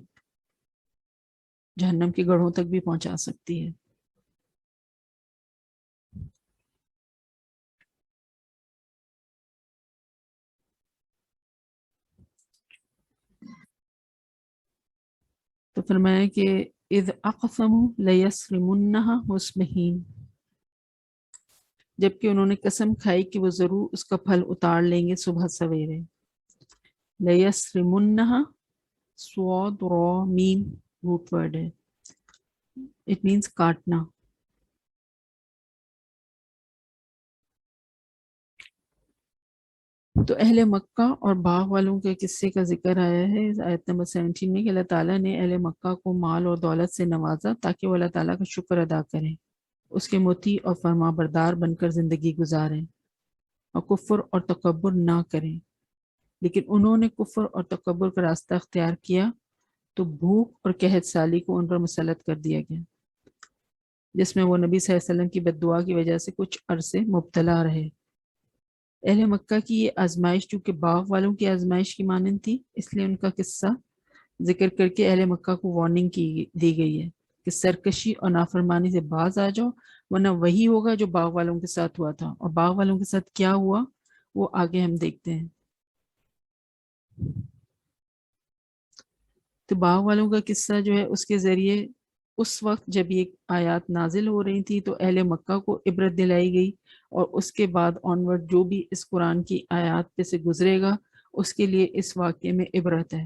[SPEAKER 1] جہنم کے گڑھوں تک بھی پہنچا سکتی ہے۔ تو فرمایا کہ اذ اقسموا لیصرمنها مصبحین، جبکہ انہوں نے قسم کھائی کہ وہ ضرور اس کا پھل اتار لیں گے صبح سویرے۔ لیصرمنها سواد را میم روٹ ورڈ ہے، اٹ مینس کاٹنا۔ تو اہل مکہ اور باغ والوں کے قصے کا ذکر آیا ہے آیت نمبر 17 میں کہ اللہ تعالیٰ نے اہل مکہ کو مال اور دولت سے نوازا تاکہ وہ اللہ تعالیٰ کا شکر ادا کریں، اس کے مطیع اور فرما بردار بن کر زندگی گزاریں اور کفر اور تکبر نہ کریں۔ لیکن انہوں نے کفر اور تکبر کا راستہ اختیار کیا تو بھوک اور قحط سالی کو ان پر مسلط کر دیا گیا، جس میں وہ نبی صلی اللہ علیہ وسلم کی بد دعا کی وجہ سے کچھ عرصے مبتلا رہے۔ اہل مکہ کی یہ آزمائش چونکہ باغ والوں کی آزمائش کی مانند تھی، اس لیے ان کا قصہ ذکر کر کے اہل مکہ کو وارننگ دی گئی ہے کہ سرکشی اور نافرمانی سے باز آ جاؤ، ورنہ وہی ہوگا جو باغ والوں کے ساتھ ہوا تھا۔ اور باغ والوں کے ساتھ کیا ہوا وہ آگے ہم دیکھتے ہیں۔ تو باغ والوں کا قصہ جو ہے اس کے ذریعے اس وقت جب یہ آیات نازل ہو رہی تھی تو اہل مکہ کو عبرت دلائی گئی، اور اس کے بعد آنورڈ جو بھی اس قرآن کی آیات پہ سے گزرے گا اس کے لیے اس واقعے میں عبرت ہے۔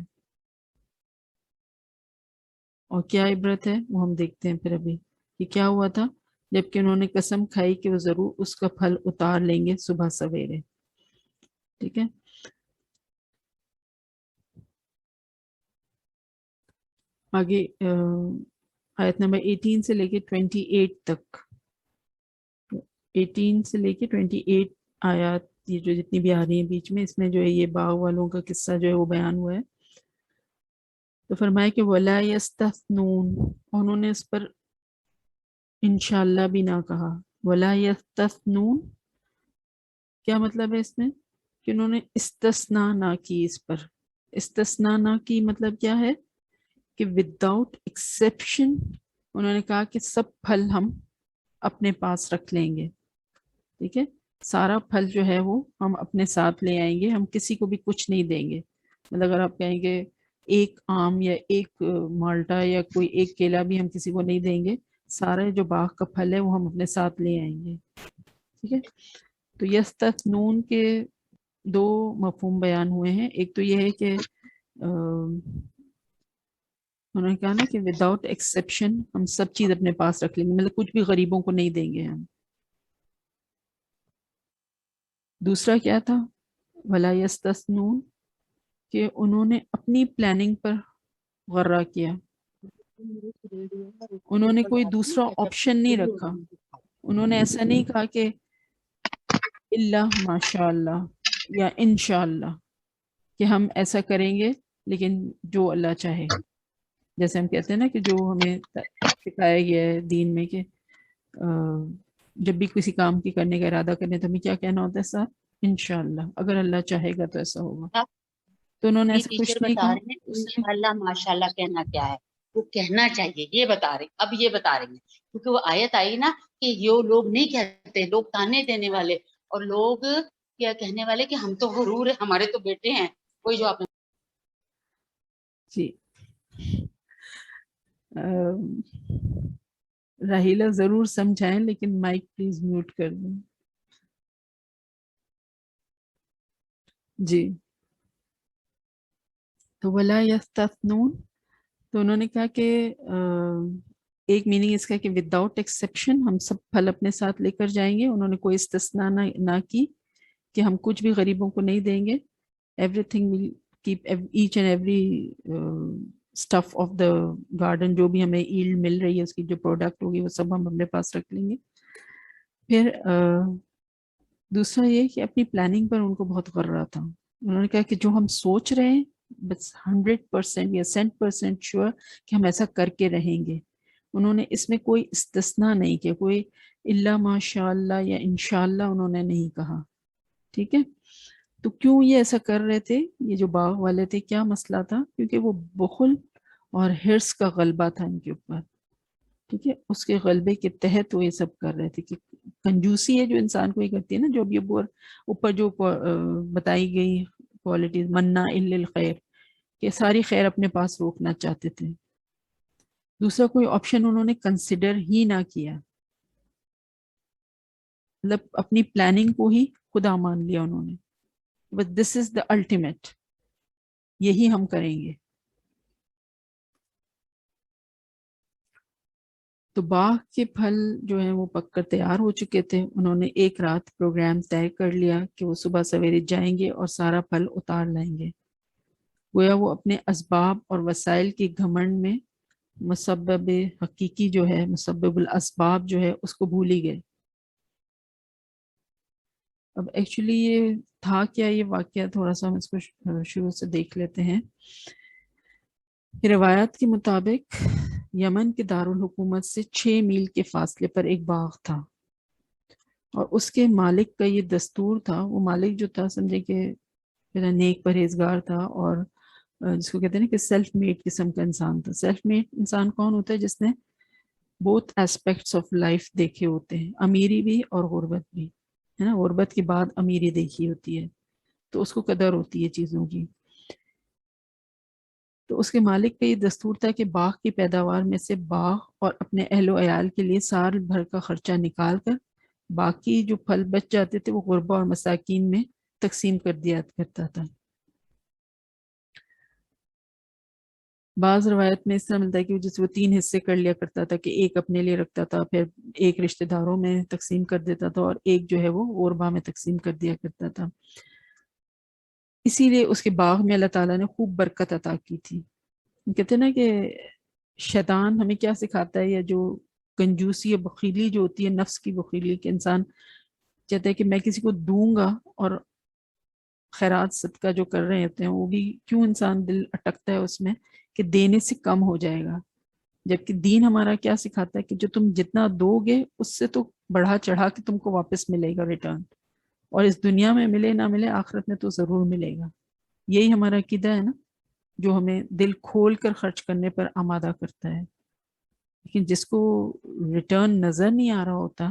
[SPEAKER 1] اور کیا عبرت ہے وہ ہم دیکھتے ہیں پھر ابھی کہ کیا ہوا تھا، جبکہ انہوں نے قسم کھائی کہ وہ ضرور اس کا پھل اتار لیں گے صبح سویرے۔ ٹھیک ہے، آگے آیت نمبر 18 سے لے کے 28 تک، 18 سے لے کے 28 آیات یہ جو جتنی بھی آ رہی ہیں بیچ میں، اس میں جو ہے یہ باغ والوں کا قصہ جو ہے وہ بیان ہوا ہے۔ تو فرمایا کہ وَلَا يَسْتَثْنُونَ، انہوں نے اس پر انشاءاللہ بھی نہ کہا۔ وَلَا يَسْتَثْنُونَ کیا مطلب ہے اس میں، کہ انہوں نے استثناء نہ کی اس پر، استثنا نہ کی مطلب کیا ہے کہ وداؤٹ ایکسیپشن انہوں نے کہا کہ سب پھل ہم اپنے پاس رکھ لیں گے. ٹھیک ہے, سارا پھل جو ہے وہ ہم اپنے ساتھ لے آئیں گے, ہم کسی کو بھی کچھ نہیں دیں گے. مطلب اگر آپ کہیں گے ایک آم یا ایک مالٹا یا کوئی ایک کیلا بھی ہم کسی کو نہیں دیں گے, سارے جو باغ کا پھل ہے وہ ہم اپنے ساتھ لے آئیں گے. ٹھیک ہے, تو یستثنون کے دو مفہوم بیان ہوئے ہیں. ایک تو یہ ہے کہ انہوں نے کہا نا کہ وداؤٹ ایکسیپشن ہم سب چیز اپنے پاس رکھ لیں گے, مطلب کچھ بھی غریبوں کو نہیں دیں گے ہم. دوسرا کیا تھا ولا یستثنون, کہ انہوں نے اپنی پلاننگ پر غرہ کیا, انہوں نے کوئی دوسرا آپشن نہیں رکھا. انہوں نے ایسا نہیں کہا کہ اللہ ماشاء اللہ یا انشاءاللہ کہ ہم ایسا کریں گے لیکن جو اللہ چاہے. جیسے ہم کہتے ہیں نا کہ جو ہمیں سکھایا گیا ہے دین میں کہ جب بھی کسی کام کی کرنے کا ارادہ کرنے تو ہمیں کیا کہنا ہوتا ہے ساتھ, انشاءاللہ, اگر اللہ چاہے گا تو ایسا ہوگا. تو انہوں نے ایسا کچھ
[SPEAKER 3] ٹیچر
[SPEAKER 1] نہیں
[SPEAKER 3] بتا
[SPEAKER 1] کہا.
[SPEAKER 3] رہے ہیں انشاءاللہ ماشاءاللہ کہنا کیا ہے, وہ کہنا چاہیے, یہ بتا رہے ہیں. اب یہ بتا رہے ہیں کیونکہ وہ آیت آئی نا کہ یہ لوگ نہیں کہتے, لوگ تانے دینے والے اور لوگ کیا کہنے والے کہ ہم تو غرور ہے, ہمارے تو بیٹے ہیں. کوئی جو آپ نے
[SPEAKER 1] جی راہیلہ ضرور سمجھائیں لیکن مائک پلیز میوٹ کر دیں. جی تو ولا یستثنون, تو انہوں نے کہا کہ ایک میننگ اس کا کہ وداؤٹ ایکسیپشن ہم سب پھل اپنے ساتھ لے کر جائیں گے. انہوں نے کوئی استثناء نہ کی کہ ہم کچھ بھی غریبوں کو نہیں دیں گے. Everything will keep each and every stuff of the garden, جو بھی ہمیں ایلڈ مل رہی ہے اس کی جو پروڈکٹ ہوگی وہ سب ہم اپنے پاس رکھ لیں گے. پھر دوسرا یہ کہ اپنی پلاننگ پر ان کو بہت غرہ تھا. انہوں نے کہا کہ جو ہم سوچ رہے ہیں بس 100% یا 100% شیور کہ ہم ایسا کر کے رہیں گے. انہوں نے اس میں کوئی استثناء نہیں کیا, کوئی اللہ ماشاء اللہ یا انشاءاللہ انہوں نے نہیں کہا. ٹھیک ہے, تو کیوں یہ ایسا کر رہے تھے, یہ جو باغ والے تھے کیا مسئلہ تھا, کیونکہ وہ بخل اور حرص کا غلبہ تھا ان کے اوپر. ٹھیک ہے, اس کے غلبے کے تحت وہ یہ سب کر رہے تھے. کہ کنجوسی ہے جو انسان کو یہ کرتی ہے نا, جو ابھی اوپر جو بتائی گئی کوالٹیز, منع الا الخیر, کہ ساری خیر اپنے پاس روکنا چاہتے تھے. دوسرا کوئی آپشن انہوں نے کنسیڈر ہی نہ کیا, مطلب اپنی پلاننگ کو ہی خدا مان لیا انہوں نے, بس دس از دا الٹیمیٹ, یہی ہم کریں گے. تو باغ کے پھل جو ہیں وہ پک کر تیار ہو چکے تھے. انہوں نے ایک رات پروگرام طے کر لیا کہ وہ صبح سویرے جائیں گے اور سارا پھل اتار لائیں گے. گویا وہ اپنے اسباب اور وسائل کی گھمنڈ میں مسبب حقیقی جو ہے, مسبب الاسباب جو ہے, اس کو بھول ہی گئے. اب ایکچولی یہ تھا کیا, یہ واقعہ تھوڑا سا ہم اس کو شروع سے دیکھ لیتے ہیں. روایات کے مطابق یمن کے دارالحکومت سے 6 میل کے فاصلے پر ایک باغ تھا, اور اس کے مالک کا یہ دستور تھا. وہ مالک جو تھا سمجھے کہ نیک پرہیزگار تھا, اور جس کو کہتے ہیں نا کہ سیلف میڈ قسم کا انسان تھا. سیلف میڈ انسان کون ہوتا ہے؟ جس نے بوتھ ایسپیکٹس آف لائف دیکھے ہوتے ہیں, امیری بھی اور غربت بھی, ہے نا. غربت کے بعد امیری دیکھی ہوتی ہے, تو اس کو قدر ہوتی ہے چیزوں کی. تو اس کے مالک کا یہ دستور تھا کہ باغ کی پیداوار میں سے باغ اور اپنے اہل و عیال کے لیے سال بھر کا خرچہ نکال کر باقی جو پھل بچ جاتے تھے وہ غربا اور مساکین میں تقسیم کر دیا کرتا تھا. بعض روایت میں اس طرح ملتا ہے کہ جس وہ 3 حصے کر لیا کرتا تھا, کہ ایک اپنے لیے رکھتا تھا, پھر ایک رشتہ داروں میں تقسیم کر دیتا تھا, اور ایک جو ہے وہ غربا میں تقسیم کر دیا کرتا تھا. اسی لیے اس کے باغ میں اللہ تعالیٰ نے خوب برکت عطا کی تھی. کہتے ہیں نا کہ شیطان ہمیں کیا سکھاتا ہے, یا جو کنجوسی یا بخیلی جو ہوتی ہے, نفس کی بخیلی, کہ انسان چاہتا ہے کہ میں کسی کو دوں گا, اور خیرات صدقہ جو کر رہے ہوتے ہیں وہ بھی کیوں انسان دل اٹکتا ہے اس میں کہ دینے سے کم ہو جائے گا. جبکہ دین ہمارا کیا سکھاتا ہے کہ جو تم جتنا دو گے اس سے تو بڑھا چڑھا کے تم کو واپس ملے گا ریٹرن, اور اس دنیا میں ملے نہ ملے آخرت میں تو ضرور ملے گا. یہی ہمارا عقیدہ ہے نا. جو ہمیں دل کھول کر خرچ کرنے پر آمادہ کرتا ہے، لیکن جس کو ریٹرن نظر نہیں آ رہا ہوتا،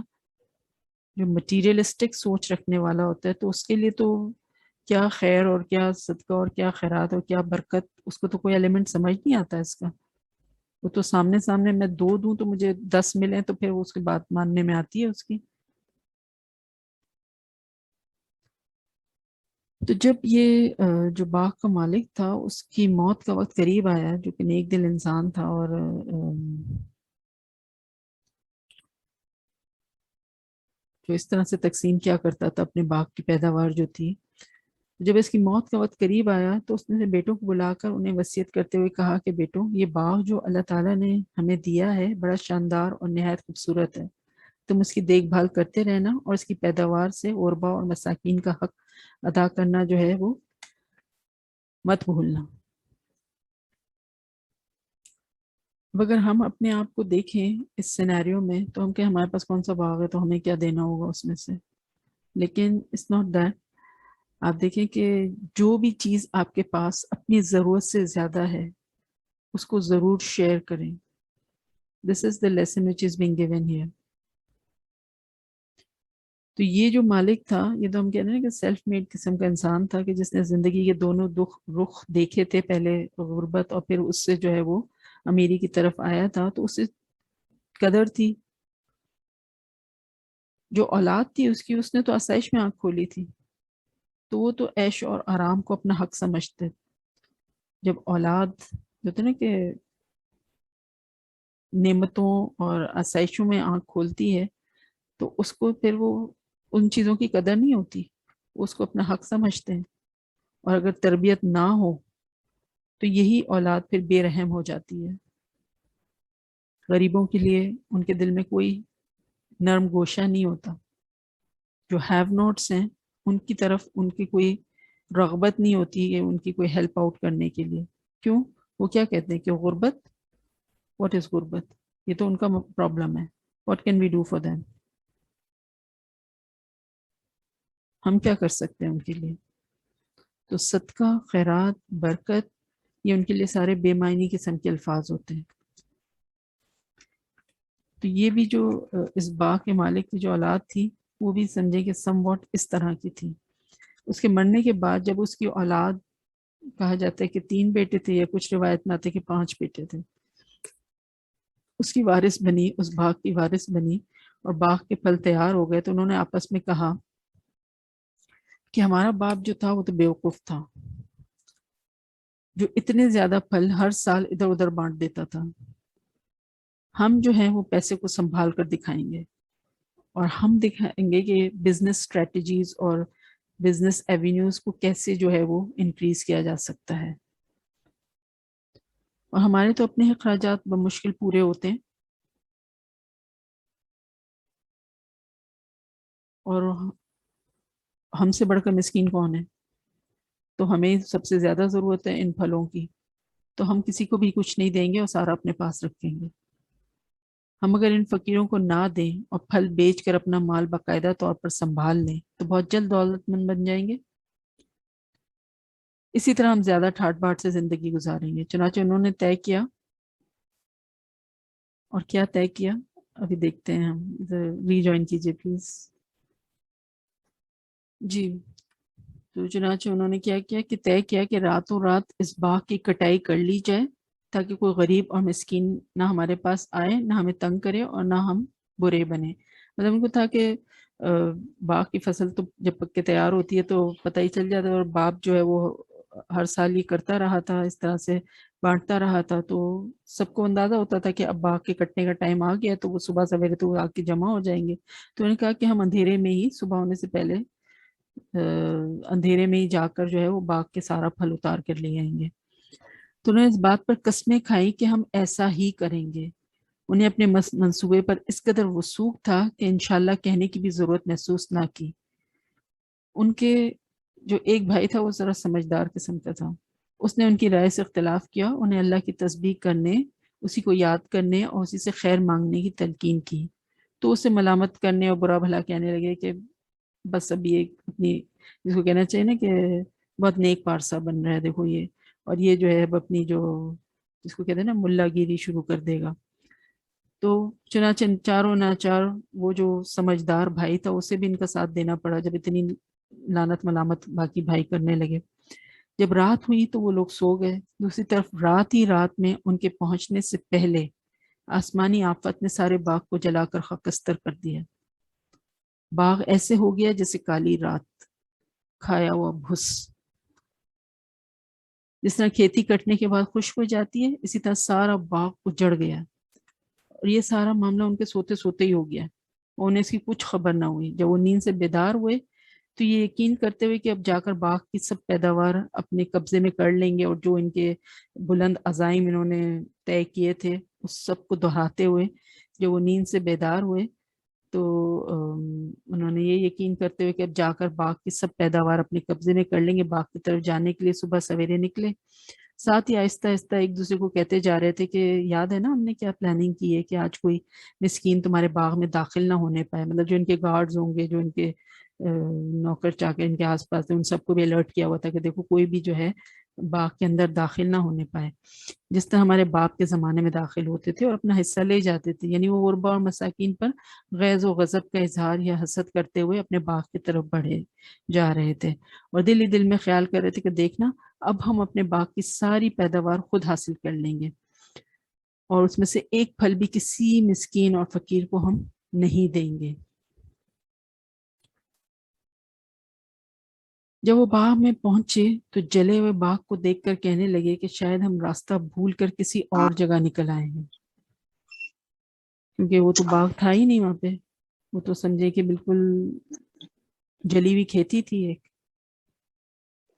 [SPEAKER 1] جو مٹیریلسٹک سوچ رکھنے والا ہوتا ہے، تو اس کے لیے تو کیا خیر اور کیا صدقہ اور کیا خیرات اور کیا برکت، اس کو تو کوئی ایلیمنٹ سمجھ نہیں آتا اس کا. وہ تو سامنے میں 2 دوں تو مجھے 10 ملیں، تو پھر اس کی بات ماننے میں آتی ہے اس کی. تو جب یہ جو باغ کا مالک تھا اس کی موت کا وقت قریب آیا، جو کہ نیک دل انسان تھا اور جو اس طرح سے تقسیم کیا کرتا تھا اپنے باغ کی پیداوار جو تھی، جب اس کی موت کا وقت قریب آیا تو اس نے بیٹوں کو بلا کر انہیں وصیت کرتے ہوئے کہا کہ بیٹوں، یہ باغ جو اللہ تعالیٰ نے ہمیں دیا ہے بڑا شاندار اور نہایت خوبصورت ہے. تم اس کی دیکھ بھال کرتے رہنا اور اس کی پیداوار سے غربا اور مساکین کا حق ادا کرنا جو ہے وہ مت بھولنا. اگر ہم اپنے آپ کو دیکھیں اس سینیریو میں تو ہم کہ ہمارے پاس کون سا باغ ہے تو ہمیں کیا دینا ہوگا اس میں سے، لیکن اٹس ناٹ دیٹ. آپ دیکھیں کہ جو بھی چیز آپ کے پاس اپنی ضرورت سے زیادہ ہے اس کو ضرور شیئر کریں. This is the lesson which is being given here. تو یہ جو مالک تھا، یہ تو ہم کہہ رہے ہیں کہ سیلف میڈ قسم کا انسان تھا، کہ جس نے زندگی کے دونوں رخ دیکھے تھے، پہلے غربت اور پھر اس سے جو ہے وہ امیری کی طرف آیا تھا. تو اسے قدر تھی. جو اولاد تھی اس کی، اس نے تو آسائش میں آنکھ کھولی تھی، تو وہ تو عیش اور آرام کو اپنا حق سمجھتے. جب اولاد جو تھے نا کہ نعمتوں اور آسائشوں میں آنکھ کھولتی ہے، تو اس کو پھر وہ ان چیزوں کی قدر نہیں ہوتی، اس کو اپنا حق سمجھتے ہیں. اور اگر تربیت نہ ہو تو یہی اولاد پھر بے رحم ہو جاتی ہے. غریبوں کے لیے ان کے دل میں کوئی نرم گوشہ نہیں ہوتا. جو ہیو نوٹس ہیں ان کی طرف ان کی کوئی رغبت نہیں ہوتی کہ ان کی کوئی ہیلپ آؤٹ کرنے کے لیے. کیوں؟ وہ کیا کہتے ہیں کہ غربت، واٹ از غربت؟ یہ تو ان کا پرابلم ہے. What can we do for them? ہم کیا کر سکتے ہیں ان کے لیے؟ تو صدقہ، خیرات، برکت، یہ ان کے لیے سارے بے معنی قسم کے الفاظ ہوتے ہیں. تو یہ بھی جو اس باغ کے مالک کی جو اولاد تھی، وہ بھی سمجھے کہ سم واٹ اس طرح کی تھی. اس کے مرنے کے بعد جب اس کی اولاد، کہا جاتا ہے کہ 3 بیٹے تھے، یا کچھ روایت میں آتے کہ 5 بیٹے تھے، اس کی وارث بنی، اس باغ کی وارث بنی اور باغ کے پھل تیار ہو گئے، تو انہوں نے آپس میں کہا کہ ہمارا باپ جو تھا وہ تو بیوقوف تھا، جو اتنے زیادہ پھل ہر سال ادھر ادھر بانٹ دیتا تھا. ہم جو ہیں وہ پیسے کو سنبھال کر دکھائیں گے، اور ہم دکھائیں گے کہ بزنس اسٹریٹجیز اور بزنس ایوینیوز کو کیسے جو ہے وہ انکریز کیا جا سکتا ہے. اور ہمارے تو اپنے اخراجات بمشکل پورے ہوتے ہیں، اور ہم سے بڑھ کر مسکین کون ہے؟ تو ہمیں سب سے زیادہ ضرورت ہے ان پھلوں کی، تو ہم کسی کو بھی کچھ نہیں دیں گے اور سارا اپنے پاس رکھیں گے. ہم اگر ان فقیروں کو نہ دیں اور پھل بیچ کر اپنا مال باقاعدہ طور پر سنبھال لیں تو بہت جلد دولت مند بن جائیں گے. اسی طرح ہم زیادہ ٹھاٹ باٹ سے زندگی گزاریں گے. چنانچہ انہوں نے طے کیا، اور کیا طے کیا ابھی دیکھتے ہیں ہم. ری جوائن کیجیے پلیز. جی، تو چنانچہ انہوں نے کیا کیا کہ طے کیا کہ راتوں رات اس باغ کی کٹائی کر لی جائے، تاکہ کوئی غریب اور مسکین نہ ہمارے پاس آئے، نہ ہمیں تنگ کرے اور نہ ہم برے بنے. مطلب ان کو تھا کہ باغ کی فصل تو جب پک کے تیار ہوتی ہے تو پتہ ہی چل جاتا ہے، اور باپ جو ہے وہ ہر سال یہ کرتا رہا تھا، اس طرح سے بانٹتا رہا تھا، تو سب کو اندازہ ہوتا تھا کہ اب باغ کے کٹنے کا ٹائم آ گیا، تو وہ صبح سویرے تو آ کے جمع ہو جائیں گے. تو انہوں نے کہا کہ ہم اندھیرے میں ہی، صبح ہونے سے پہلے اندھیرے میں ہی جا کر جو ہے وہ باغ کے سارا پھل اتار کر لے آئیں گے. تو انہوں نے اس بات پر قسمیں کھائی کہ ہم ایسا ہی کریں گے. انہیں اپنے منصوبے پر اس قدر وثوق تھا کہ انشاءاللہ کہنے کی بھی ضرورت محسوس نہ کی. ان کے جو ایک بھائی تھا وہ ذرا سمجھدار قسم کا تھا، اس نے ان کی رائے سے اختلاف کیا، انہیں اللہ کی تسبیح کرنے، اسی کو یاد کرنے اور اسی سے خیر مانگنے کی تلقین کی. تو اسے ملامت کرنے اور برا بھلا کہنے لگے کہ بس ابھی ایک اپنی، جس کو کہنا چاہیے نا کہ بہت نیک پارسا بن رہا ہے، دیکھو یہ، اور یہ جو ہے اب اپنی جو جس کو کہتے ہیں نا ملا گیری شروع کر دے گا. تو چنانچہ چاروں ناچار وہ جو سمجھدار بھائی تھا اسے بھی ان کا ساتھ دینا پڑا جب اتنی لعنت ملامت باقی بھائی کرنے لگے. جب رات ہوئی تو وہ لوگ سو گئے. دوسری طرف رات ہی رات میں ان کے پہنچنے سے پہلے آسمانی آفت نے سارے باغ کو جلا کر خاکستر کر دیا. باغ ایسے ہو گیا جیسے کالی رات، کھایا ہوا بھس. جس طرح کھیتی کٹنے کے بعد خشک ہو جاتی ہے، اسی طرح سارا باغ اجڑ گیا. اور یہ سارا معاملہ ان کے سوتے سوتے ہی ہو گیا، انہیں اس کی کچھ خبر نہ ہوئی. جب وہ نیند سے بیدار ہوئے تو یہ یقین کرتے ہوئے کہ اب جا کر باغ کی سب پیداوار اپنے قبضے میں کر لیں گے، اور جو ان کے بلند عزائم انہوں نے طے کیے تھے اس سب کو دہراتے ہوئے جب وہ نیند سے بیدار ہوئے تو انہوں نے یہ یقین کرتے ہوئے کہ اب جا کر باغ کی سب پیداوار اپنے قبضے میں کر لیں گے، باغ کی طرف جانے کے لیے صبح سویرے نکلے. ساتھ ہی آہستہ آہستہ ایک دوسرے کو کہتے جا رہے تھے کہ یاد ہے نا ہم نے کیا پلاننگ کی ہے کہ آج کوئی مسکین تمہارے باغ میں داخل نہ ہونے پائے. مطلب جو ان کے گارڈز ہوں گے، جو ان کے نوکر چاکر ان کے آس پاس ان سب کو بھی الرٹ کیا ہوا تھا کہ دیکھو کوئی بھی جو ہے باغ کے اندر داخل نہ ہونے پائے. جس طرح ہمارے باپ کے زمانے میں داخل ہوتے تھے اور اپنا حصہ لے جاتے تھے، یعنی وہ غربا اور مساکین پر غیظ و غضب کا اظہار یا حسد کرتے ہوئے اپنے باغ کی طرف بڑھے جا رہے تھے، اور دل ہی دل میں خیال کر رہے تھے کہ دیکھنا اب ہم اپنے باغ کی ساری پیداوار خود حاصل کر لیں گے، اور اس میں سے ایک پھل بھی کسی مسکین اور فقیر کو ہم نہیں دیں گے. جب وہ باغ میں پہنچے تو جلے ہوئے باغ کو دیکھ کر کہنے لگے کہ شاید ہم راستہ بھول کر کسی اور جگہ نکل آئے ہیں، کیونکہ وہ تو باغ تھا ہی نہیں وہاں پہ. وہ تو سمجھے کہ بالکل جلی ہوئی کھیتی تھی ایک.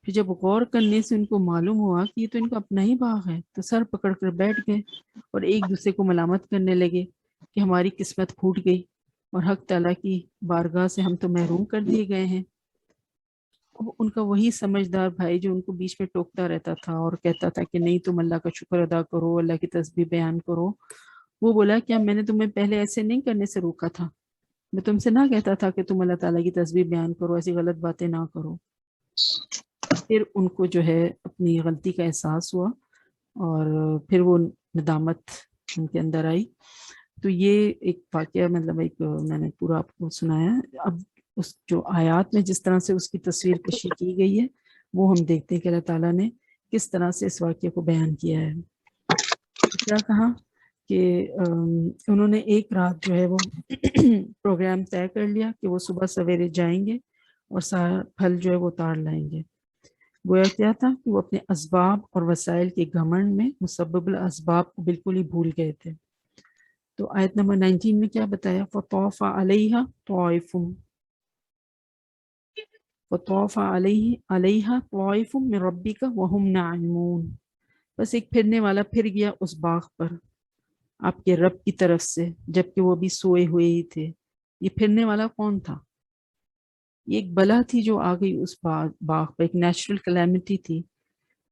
[SPEAKER 1] پھر جب غور کرنے سے ان کو معلوم ہوا کہ یہ تو ان کا اپنا ہی باغ ہے تو سر پکڑ کر بیٹھ گئے اور ایک دوسرے کو ملامت کرنے لگے کہ ہماری قسمت پھوٹ گئی اور حق تعالیٰ کی بارگاہ سے ہم تو محروم کر دیے گئے ہیں. ان کا وہی سمجھدار بھائی جو ان کو بیچ میں ٹوکتا رہتا تھا اور کہتا تھا کہ نہیں تم اللہ کا شکر ادا کرو، اللہ کی تسبیح بیان کرو، وہ بولا کیا میں نے تمہیں پہلے ایسے نہیں کرنے سے روکا تھا؟ میں تم سے نہ کہتا تھا کہ تم اللہ تعالیٰ کی تسبیح بیان کرو، ایسی غلط باتیں نہ کرو؟ پھر ان کو جو ہے اپنی غلطی کا احساس ہوا اور پھر وہ ندامت ان کے اندر آئی. تو یہ ایک واقعہ مطلب ایک میں نے پورا آپ کو سنایا. اب اس جو آیات میں جس طرح سے اس کی تصویر کشی کی گئی ہے وہ ہم دیکھتے ہیں کہ اللہ تعالیٰ نے کس طرح سے اس واقعے کو بیان کیا ہے. کیا کہا کہ انہوں نے ایک رات جو ہے وہ پروگرام طے کر لیا کہ وہ صبح سویرے جائیں گے اور سارا پھل جو ہے وہ اتار لائیں گے. گویا کیا تھا کہ وہ اپنے اسباب اور وسائل کے گھمنڈ میں مسبب الاسباب کو بالکل ہی بھول گئے تھے. تو آیت نمبر 19 میں کیا بتایا؟ فطاف علیہا طائف فطاف علیہا طائف من ربک وہم نائمون. بس ایک پھرنے والا پھر گیا اس باغ پر آپ کے رب کی طرف سے جبکہ وہ بھی سوئے ہوئے ہی تھے. یہ پھرنے والا کون تھا؟ یہ ایک بلا تھی جو آ گئی اس باغ پر، ایک نیچرل کلیمٹی تھی.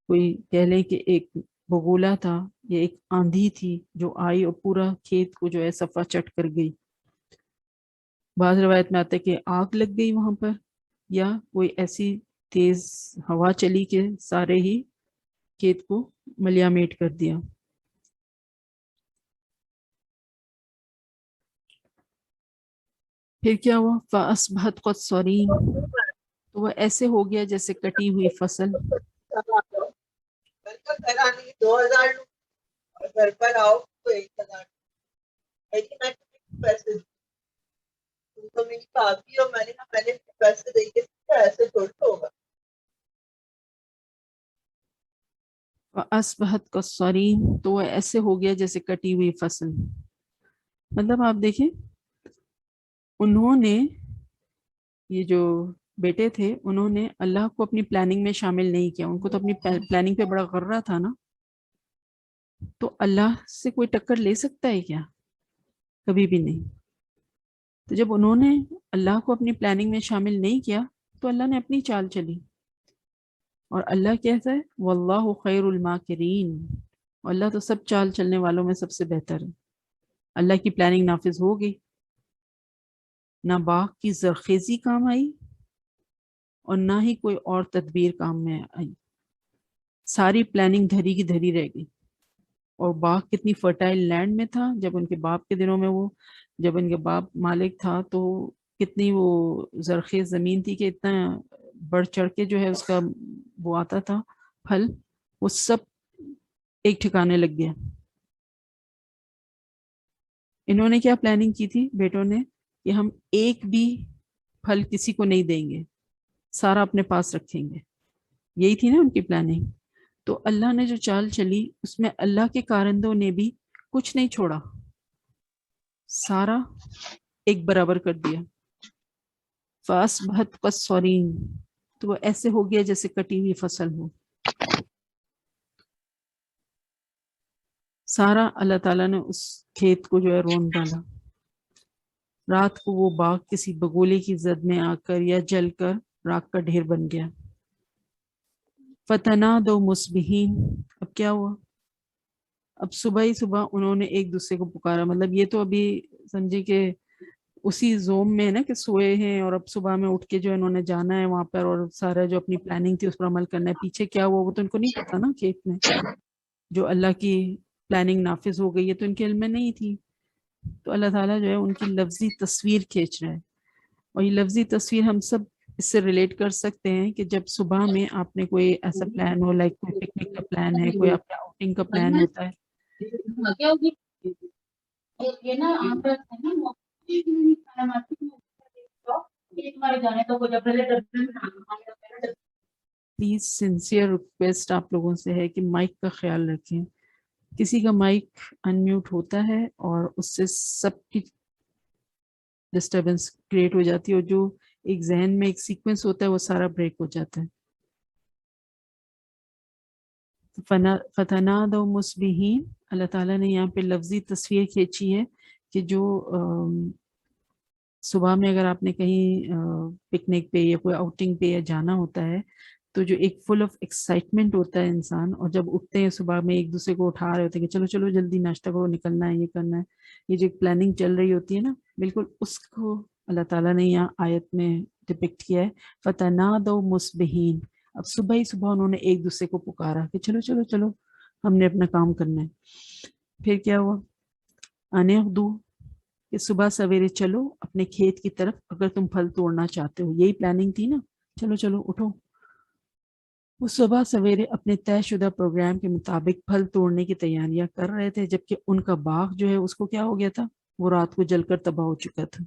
[SPEAKER 1] کوئی کہہ لیں کہ ایک بگولا تھا یا ایک آندھی تھی جو آئی اور پورا کھیت کو جو ہے صفا چٹ کر گئی. بعض روایت میں آتا ہے کہ آگ لگ گئی وہاں پر، یا کوئی ایسی تیز ہوا چلی کہ سارے ہی کھیت کو ملیامیٹ کر دیا. پھر کیا ہوا؟ فَأَصْبَحَتْ قَصَّرِيمٌ، تو وہ ایسے ہو گیا جیسے کٹی ہوئی فصل. فَأَصْبَحَتْ كَالصَّرِيمِ، تو وہ ایسے ہو گیا جیسے کٹی ہوئی فصل. مطلب آپ دیکھیں انہوں نے یہ جو بیٹے تھے انہوں نے اللہ کو اپنی پلاننگ میں شامل نہیں کیا. ان کو تو اپنی پلاننگ پہ بڑا غرہ تھا نا. تو اللہ سے کوئی ٹکر لے سکتا ہے کیا؟ کبھی بھی نہیں. تو جب انہوں نے اللہ کو اپنی پلاننگ میں شامل نہیں کیا تو اللہ نے اپنی چال چلی. اور اللہ کہتا ہے واللہ خیر الماکرین، اللہ تو سب چال چلنے والوں میں سب سے بہتر ہے. اللہ کی پلاننگ نافذ ہو گئی، نہ باغ کی زرخیزی کام آئی اور نہ ہی کوئی اور تدبیر کام میں آئی. ساری پلاننگ دھری کی دھری رہ گئی. اور باغ کتنی فرٹائل لینڈ میں تھا جب ان کے باپ کے دنوں میں، وہ جب ان کے باپ مالک تھا تو کتنی وہ زرخیز زمین تھی کہ اتنا بڑھ چڑھ کے جو ہے اس کا وہ آتا تھا پھل، وہ سب ایک ٹھکانے لگ گیا. انہوں نے کیا پلاننگ کی تھی بیٹوں نے کہ ہم ایک بھی پھل کسی کو نہیں دیں گے، سارا اپنے پاس رکھیں گے. یہی تھی نا ان کی پلاننگ. تو اللہ نے جو چال چلی اس میں اللہ کے کارندوں نے بھی کچھ نہیں چھوڑا، سارا ایک برابر کر دیا. فَأَصْبَحَتْ كَالصَّرِيمِ، تو وہ ایسے ہو گیا جیسے کٹی ہوئی فصل ہو. سارا اللہ تعالیٰ نے اس کھیت کو جو ہے رون ڈالا. رات کو وہ باغ کسی بگولے کی زد میں آ کر یا جل کر راکھ کا ڈھیر بن گیا. فَتَنَادَوْا مُصْبِحِينَ، اب کیا ہوا؟ اب صبح ہی صبح انہوں نے ایک دوسرے کو پکارا. مطلب یہ تو ابھی سمجھے کہ اسی زوم میں نا کہ سوئے ہیں اور اب صبح میں اٹھ کے جو انہوں نے جانا ہے وہاں پر اور سارا جو اپنی پلاننگ تھی اس پر عمل کرنا ہے. پیچھے کیا ہوا وہ تو ان کو نہیں پتا نا، کھیت میں جو اللہ کی پلاننگ نافذ ہو گئی ہے تو ان کے علم میں نہیں تھی. تو اللہ تعالیٰ جو ہے ان کی لفظی تصویر کھینچ رہا ہے. اور یہ لفظی تصویر ہم سب اس سے ریلیٹ کر سکتے ہیں کہ جب صبح میں آپ نے کوئی ایسا پلان ہو، لائک کوئی پکنک کا پلان ہے، کوئی آپ کا آؤٹنگ کا پلان ہوتا ہے.
[SPEAKER 3] کیا ہوگی یہ نا آپ
[SPEAKER 1] پلیز سنسیئر ریکویسٹ آپ لوگوں سے ہے کہ مائک کا خیال رکھیں. کسی کا مائک ان میوٹ ہوتا ہے اور اس سے سب کی ڈسٹربنس کریٹ ہو جاتی ہے اور جو ایک ذہن میں ایک سیکوینس ہوتا ہے وہ سارا بریک ہو جاتا ہے. فَتَنَادَوْا مُصْبِحِينَ، اللہ تعالیٰ نے یہاں پہ لفظی تصویر کھینچی ہے کہ جو صبح میں اگر آپ نے کہیں پکنک پہ یا کوئی آؤٹنگ پہ یا جانا ہوتا ہے تو جو ایک فل آف ایکسائٹمنٹ ہوتا ہے انسان، اور جب اٹھتے ہیں صبح میں ایک دوسرے کو اٹھا رہے ہوتے ہیں کہ چلو چلو جلدی ناشتہ کرو، نکلنا ہے، یہ کرنا ہے، یہ جو پلاننگ چل رہی ہوتی ہے نا، بالکل اس کو اللہ تعالیٰ نے یہاں آیت میں ڈپکٹ کیا ہے. فَتَنَادَوْا مُصْبِحِينَ، اب صبح ہی صبح انہوں نے ایک دوسرے کو پکارا کہ چلو چلو چلو ہم نے اپنا کام کرنا ہے. پھر کیا ہوا؟ أَنِ اغْدُوا، کہ صبح سویرے چلو اپنے کھیت کی طرف اگر تم پھل توڑنا چاہتے ہو. یہی پلاننگ تھی نا، چلو چلو اٹھو. وہ صبح سویرے اپنے طے شدہ پروگرام کے مطابق پھل توڑنے کی تیاریاں کر رہے تھے، جبکہ ان کا باغ جو ہے اس کو کیا ہو گیا تھا، وہ رات کو جل کر تباہ ہو چکا تھا.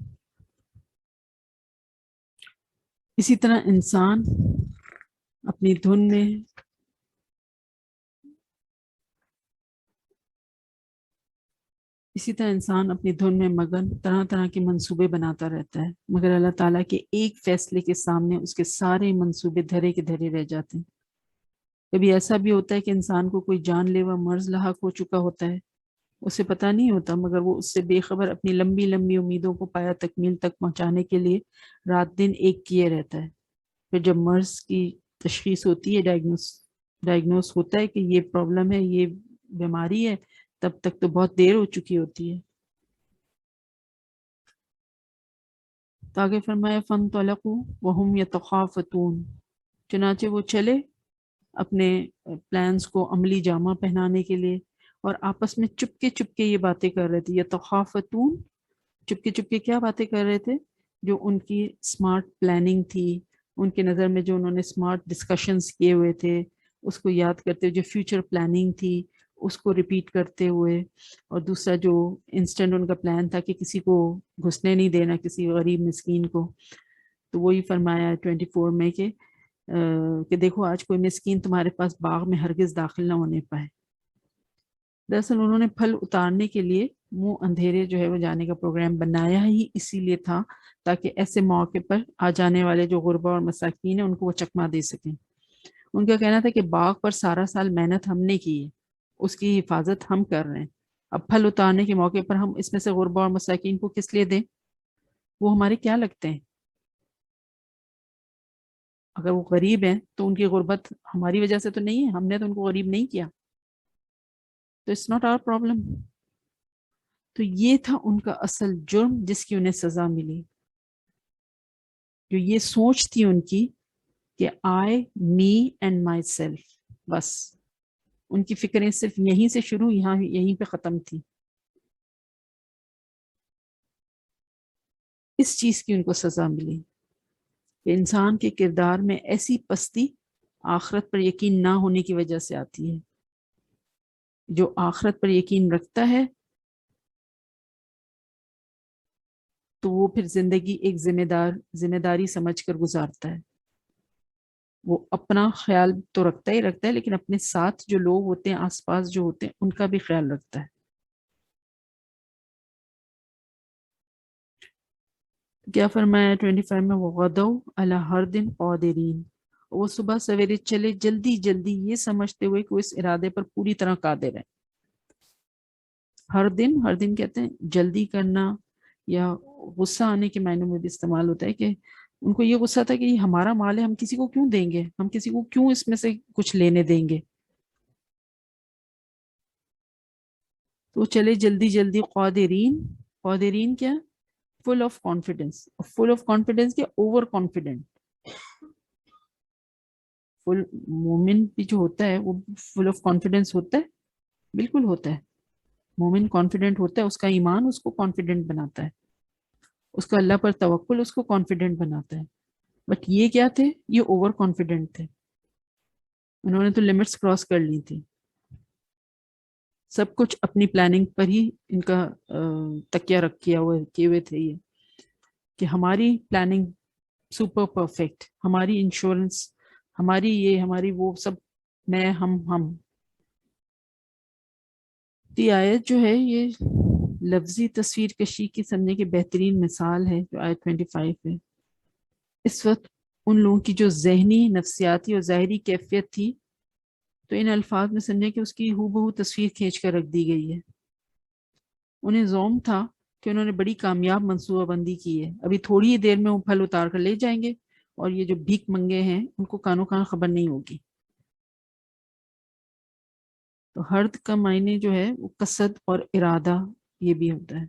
[SPEAKER 1] اسی طرح انسان اپنی دھن میں مگن طرح طرح کے منصوبے بناتا رہتا ہے، مگر اللہ تعالیٰ کے ایک فیصلے کے سامنے اس کے سارے منصوبے دھرے کے دھرے رہ جاتے ہیں. کبھی ایسا بھی ہوتا ہے کہ انسان کو کوئی جان لیوا مرض لاحق ہو چکا ہوتا ہے، اسے پتہ نہیں ہوتا، مگر وہ اس سے بے خبر اپنی لمبی لمبی امیدوں کو پایا تکمیل تک پہنچانے کے لیے رات دن ایک کیے رہتا ہے. پھر جب مرض کی تشخیص ہوتی ہے، ڈائگنوس ہوتا ہے کہ یہ پرابلم ہے، یہ بیماری ہے، تب تک تو بہت دیر ہو چکی ہوتی ہے. تاکہ فرمایا فَانْطَلَقُوا وَهُمْ يَتَخَافَتُونَ، چنانچہ وہ چلے اپنے پلانز کو عملی جامہ پہنانے کے لیے اور آپس میں چپکے چپکے یہ باتیں کر رہے تھے. یتخافتون، چپکے چپکے کیا باتیں کر رہے تھے؟ جو ان کی سمارٹ پلاننگ تھی، ان کے نظر میں جو انہوں نے سمارٹ ڈسکشنز کیے ہوئے تھے اس کو یاد کرتے ہوئے، جو فیوچر پلاننگ تھی اس کو ریپیٹ کرتے ہوئے، اور دوسرا جو انسٹنٹ ان کا پلان تھا کہ کسی کو گھسنے نہیں دینا، کسی غریب مسکین کو. تو وہی فرمایا 24 میں کہ دیکھو آج کوئی مسکین تمہارے پاس باغ میں ہرگز داخل نہ ہونے پائے. دراصل انہوں نے پھل اتارنے کے لیے منہ اندھیرے جو ہے وہ جانے کا پروگرام بنایا ہی اسی لیے تھا تاکہ ایسے موقع پر آ جانے والے جو غربا اور مساکین ہیں ان کو وہ چکما دے سکیں. ان کا کہنا تھا کہ باغ پر سارا سال محنت ہم نے کی ہے، اس کی حفاظت ہم کر رہے ہیں، اب پھل اتارنے کے موقع پر ہم اس میں سے غربا اور مساکین کو کس لیے دیں؟ وہ ہمارے کیا لگتے ہیں؟ اگر وہ غریب ہیں تو ان کی غربت ہماری وجہ سے تو نہیں ہے، ہم نے تو ان کو غریب نہیں کیا، تو اٹس ناٹ آور پرابلم. تو یہ تھا ان کا اصل جرم جس کی انہیں سزا ملی. جو یہ سوچ تھی ان کی کہ آئی، می اینڈ مائی سیلف، بس ان کی فکریں صرف یہیں سے شروع یہیں پہ ختم تھی. اس چیز کی ان کو سزا ملی کہ انسان کے کردار میں ایسی پستی آخرت پر یقین نہ ہونے کی وجہ سے آتی ہے. جو آخرت پر یقین رکھتا ہے تو وہ پھر زندگی ایک ذمہ داری سمجھ کر گزارتا ہے. وہ اپنا خیال تو رکھتا ہے لیکن اپنے ساتھ جو لوگ ہوتے ہیں، آس پاس جو ہوتے ہیں، ان کا بھی خیال رکھتا ہے. کیا فرمایا 25 میں، وَغَدَوْا عَلَى حَرْدٍ قَادِرِينَ، وہ صبح سویرے چلے جلدی یہ سمجھتے ہوئے کہ وہ اس ارادے پر پوری طرح قادر ہے. ہر دن کہتے ہیں جلدی کرنا، یا غصہ آنے کے معنی میں بھی استعمال ہوتا ہے کہ ان کو یہ غصہ تھا کہ یہ ہمارا مال ہے، ہم کسی کو کیوں دیں گے، ہم کسی کو کیوں اس میں سے کچھ لینے دیں گے. تو چلے جلدی قادرین کیا، فل آف کانفیڈنس کیا، اوور کانفیڈنٹ. فل مومن بھی جو ہوتا ہے وہ فل آف کانفیڈنس ہوتا ہے، بالکل ہوتا ہے. مومن کانفیڈنٹ ہوتا ہے، اس کا ایمان اس کو کانفیڈنٹ بناتا ہے، اس کا اللہ پر توکل اس کو کانفیڈنٹ بناتا ہے. بٹ یہ کیا تھے، یہ اوور کانفیڈنٹ تھے. انہوں نے تو لمٹس کراس کر لی تھی. سب کچھ اپنی پلاننگ پر ہی ان کا تکیہ کیے ہوئے تھے، یہ کہ ہماری پلاننگ سپر پرفیکٹ، ہماری انشورنس، ہماری یہ، ہماری وہ، سب میں ہم. یہ آیت جو ہے یہ لفظی تصویر کشی کی سمجھنے کی بہترین مثال ہے جو آیت 25 ہے. اس وقت ان لوگوں کی جو ذہنی، نفسیاتی اور ظاہری کیفیت تھی، تو ان الفاظ میں سمجھے کہ اس کی ہو بہو تصویر کھینچ کر رکھ دی گئی ہے. انہیں زوم تھا کہ انہوں نے بڑی کامیاب منصوبہ بندی کی ہے، ابھی تھوڑی ہی دیر میں وہ پھل اتار کر لے جائیں گے، اور یہ جو بھیک منگے ہیں ان کو کانوں کان خبر نہیں ہوگی. تو حرد کا معنی جو ہے وہ قصد اور ارادہ یہ بھی ہوتا ہے.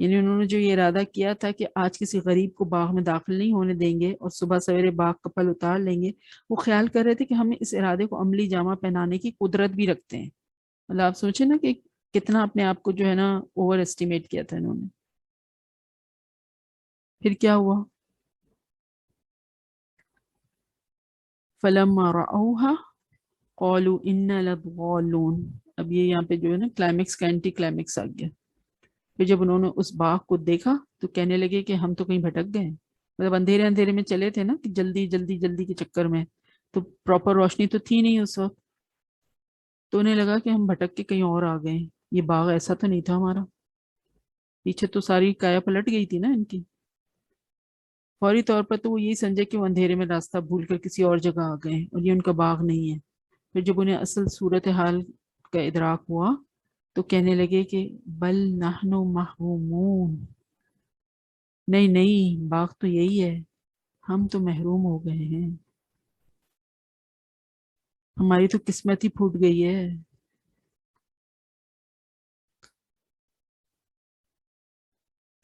[SPEAKER 1] یعنی انہوں نے جو یہ ارادہ کیا تھا کہ آج کسی غریب کو باغ میں داخل نہیں ہونے دیں گے اور صبح سویرے باغ کا پھل اتار لیں گے، وہ خیال کر رہے تھے کہ ہم اس ارادے کو عملی جامہ پہنانے کی قدرت بھی رکھتے ہیں. مطلب آپ سوچیں نا کہ کتنا اپنے آپ کو جو ہے نا اوور اسٹیمیٹ کیا تھا انہوں نے. پھر کیا ہوا، فَلَمَّا رَأَوْهَا قَالُوا إِنَّا لَضَالُّونَ. اب یہ یہاں پہ جو ہے نا کلائمیکس کا اینٹی کلائمیکس آ گیا. پھر جب انہوں نے اس باغ کو دیکھا تو کہنے لگے کہ ہم تو کہیں بھٹک گئے. مطلب اندھیرے میں چلے تھے نا کہ جلدی کے چکر میں، تو پراپر روشنی تو تھی نہیں اس وقت. تو انہیں لگا کہ ہم بھٹک کے کہیں اور آ گئے، یہ باغ ایسا تو نہیں تھا ہمارا. پیچھے تو ساری کایا پلٹ گئی تھی نا ان کی. فوری طور پر تو وہ یہی سمجھے کہ وہ اندھیرے میں راستہ بھول کر کسی اور جگہ آ گئے اور یہ ان کا باغ نہیں ہے. پھر جب انہیں اصل صورتحال کا ادراک ہوا تو کہنے لگے کہ بل نحن محرومون، نہیں باغ تو یہی ہے، ہم تو محروم ہو گئے ہیں، ہماری تو قسمت ہی پھوٹ گئی ہے.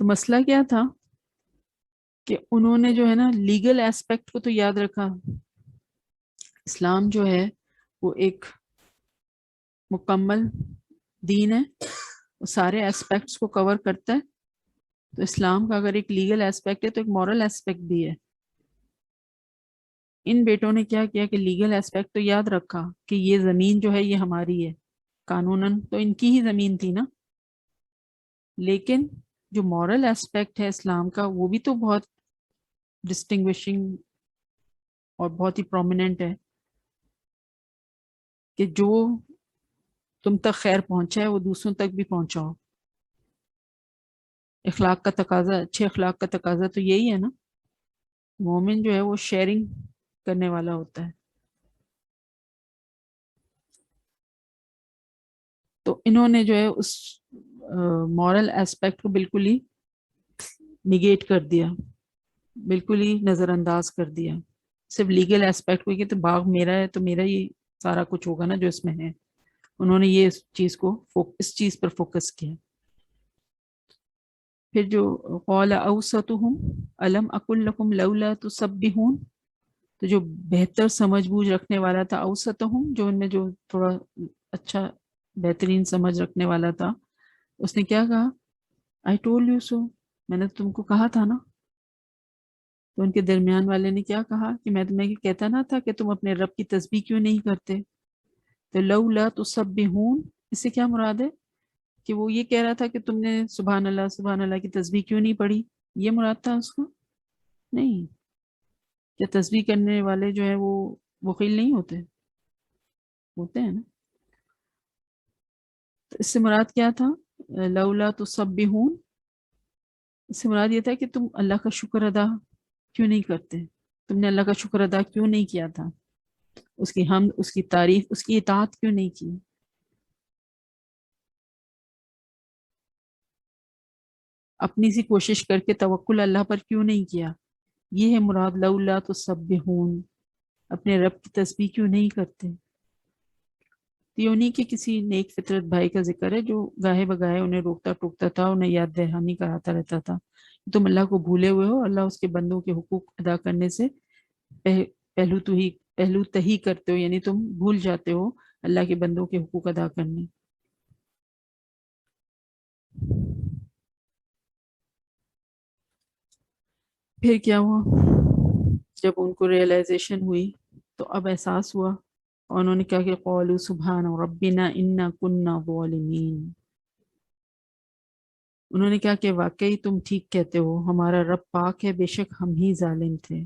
[SPEAKER 1] تو مسئلہ کیا تھا کہ انہوں نے جو ہے نا لیگل ایسپیکٹ کو تو یاد رکھا. اسلام جو ہے وہ ایک مکمل دین ہے، وہ سارے ایسپیکٹس کو کور کرتا ہے. تو اسلام کا اگر ایک لیگل ایسپیکٹ ہے تو ایک مورل ایسپیکٹ بھی ہے. ان بیٹوں نے کیا کیا کہ لیگل ایسپیکٹ تو یاد رکھا کہ یہ زمین جو ہے یہ ہماری ہے، قانوناً تو ان کی ہی زمین تھی نا، لیکن جو مورل ایسپیکٹ ہے اسلام کا وہ بھی تو بہت ڈسٹنگوشنگ اور بہت ہی پرومیننٹ ہے کہ جو تم تک خیر پہنچا ہے وہ دوسروں تک بھی پہنچاؤ. اخلاق کا تقاضا، اچھے اخلاق کا تقاضا تو یہی ہے نا. مومن جو ہے وہ شیئرنگ کرنے والا ہوتا ہے. تو انہوں نے جو ہے اس مورل ایسپیکٹ کو بالکل ہی نگیٹ کر دیا، بالکل ہی نظر انداز کر دیا. صرف لیگل ایسپیکٹ کو کہ تو باغ میرا ہے تو میرا ہی سارا کچھ ہوگا نا جو اس میں ہے. انہوں نے یہ اس چیز پر فوکس کیا. پھر جو قال اوسطهم الم اقل لكم لولا تسبحون، تو جو بہتر سمجھ بوجھ رکھنے والا تھا اوسطہم، جو ان میں جو تھوڑا اچھا بہترین سمجھ رکھنے والا تھا، اس نے کیا کہا؟ آئی ٹولڈ یو سو، میں نے تم کو کہا تھا نا. تو ان کے درمیان والے نے کیا کہا کہ میں تمہیں کہتا نہ تھا کہ تم اپنے رب کی تسبیح کیوں نہیں کرتے. تو لولا تسبحون، اس سے کیا مراد ہے کہ وہ یہ کہہ رہا تھا کہ تم نے سبحان اللہ کی تسبیح کیوں نہیں پڑھی، یہ مراد تھا اس کو؟ نہیں. کیا تسبیح کرنے والے جو ہیں وہ بخیل نہیں ہوتے؟ ہوتے ہیں نا. تو اس سے مراد کیا تھا؟ لولا تسبحون، اس سے مراد یہ تھا کہ تم اللہ کا شکر ادا کیوں نہیں کرتے، تم نے اللہ کا شکر ادا کیوں نہیں کیا تھا، اس کی حمد، اس کی تعریف، اس کی اطاعت کیوں نہیں کی. اپنی سی کوشش کر کے توکل اللہ پر کیوں نہیں کیا، یہ ہے مراد لولا تسبحون، اپنے رب کی تسبیح کیوں نہیں کرتے. یہ انہی کے کسی نیک فطرت بھائی کا ذکر ہے جو گاہے بگاہے انہیں روکتا ٹوکتا تھا، انہیں یاد دہانی کراتا رہتا تھا. تم اللہ کو بھولے ہوئے ہو، اللہ اس کے بندوں کے حقوق ادا کرنے سے پہلو تہی کرتے ہو، یعنی تم بھول جاتے ہو اللہ کے بندوں کے حقوق ادا کرنے. پھر کیا ہوا؟ جب ان کو ریئلائزیشن ہوئی تو اب احساس ہوا، اور انہوں نے کہا کہ قولوا سبحان ربنا انا کنا ظالمین. انہوں نے کہا کہ واقعی تم ٹھیک کہتے ہو، ہمارا رب پاک ہے، بے شک ہم ہی ظالم تھے.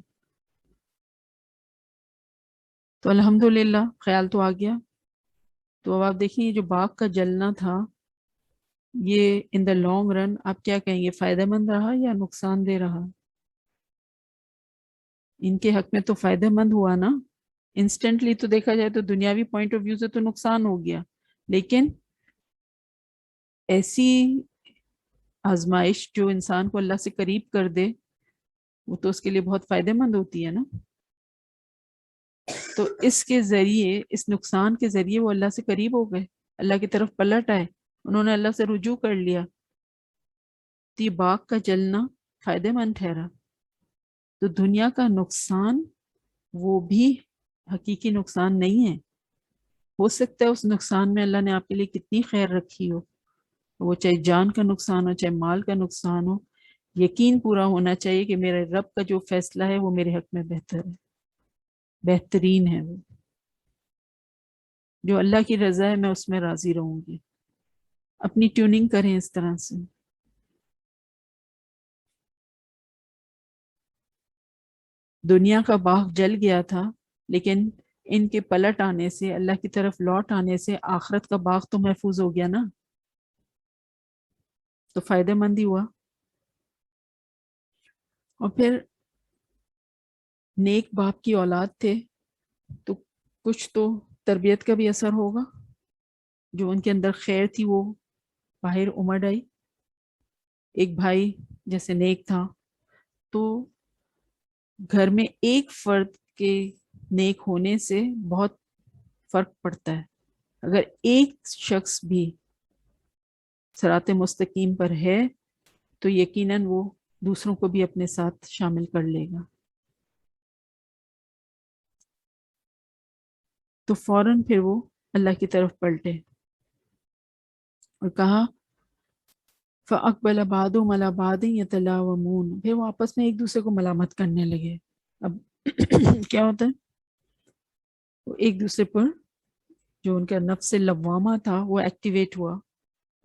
[SPEAKER 1] تو الحمدللہ خیال تو آ گیا. تو اب آپ دیکھیں یہ جو باغ کا جلنا تھا، یہ ان دا لانگ رن آپ کیا کہیں گے، فائدہ مند رہا یا نقصان دہ رہا؟ ان کے حق میں تو فائدہ مند ہوا نا. انسٹنٹلی تو دیکھا جائے تو دنیاوی پوائنٹ آف ویو سے تو نقصان ہو گیا، لیکن ایسی آزمائش جو انسان کو اللہ سے قریب کر دے وہ تو اس کے لیے بہت فائدہ مند ہوتی ہے نا. تو اس کے ذریعے، اس نقصان کے ذریعے وہ اللہ سے قریب ہو گئے، اللہ کی طرف پلٹ آئے، انہوں نے اللہ سے رجوع کر لیا. تو یہ باغ کا جلنا فائدہ مند ٹھہرا. تو دنیا کا نقصان وہ بھی حقیقی نقصان نہیں ہے. ہو سکتا ہے اس نقصان میں اللہ نے آپ کے لیے کتنی خیر رکھی ہو، وہ چاہے جان کا نقصان ہو چاہے مال کا نقصان ہو، یقین پورا ہونا چاہیے کہ میرے رب کا جو فیصلہ ہے وہ میرے حق میں بہتر ہے، بہترین ہے. وہ جو اللہ کی رضا ہے میں اس میں راضی رہوں گی. اپنی ٹیوننگ کریں اس طرح سے. دنیا کا باغ جل گیا تھا، لیکن ان کے پلٹ آنے سے، اللہ کی طرف لوٹ آنے سے آخرت کا باغ تو محفوظ ہو گیا نا. تو فائدہ مند ہی ہوا. اور پھر نیک باپ کی اولاد تھے تو کچھ تو تربیت کا بھی اثر ہوگا. جو ان کے اندر خیر تھی وہ باہر امڑ آئی. ایک بھائی جیسے نیک تھا تو گھر میں ایک فرد کے نیک ہونے سے بہت فرق پڑتا ہے. اگر ایک شخص بھی صراط مستقیم پر ہے تو یقیناً وہ دوسروں کو بھی اپنے ساتھ شامل کر لے گا. تو فوراً پھر وہ اللہ کی طرف پلٹے اور کہا فَأَقْبَلَ بَعْضُهُمْ عَلَىٰ بَعْضٍ يَتَلَاوَمُونَ. پھر وہ آپس میں ایک دوسرے کو ملامت کرنے لگے. اب کیا ہوتا ہے، وہ ایک دوسرے پر جو ان کا نفس لوامہ تھا وہ ایکٹیویٹ ہوا،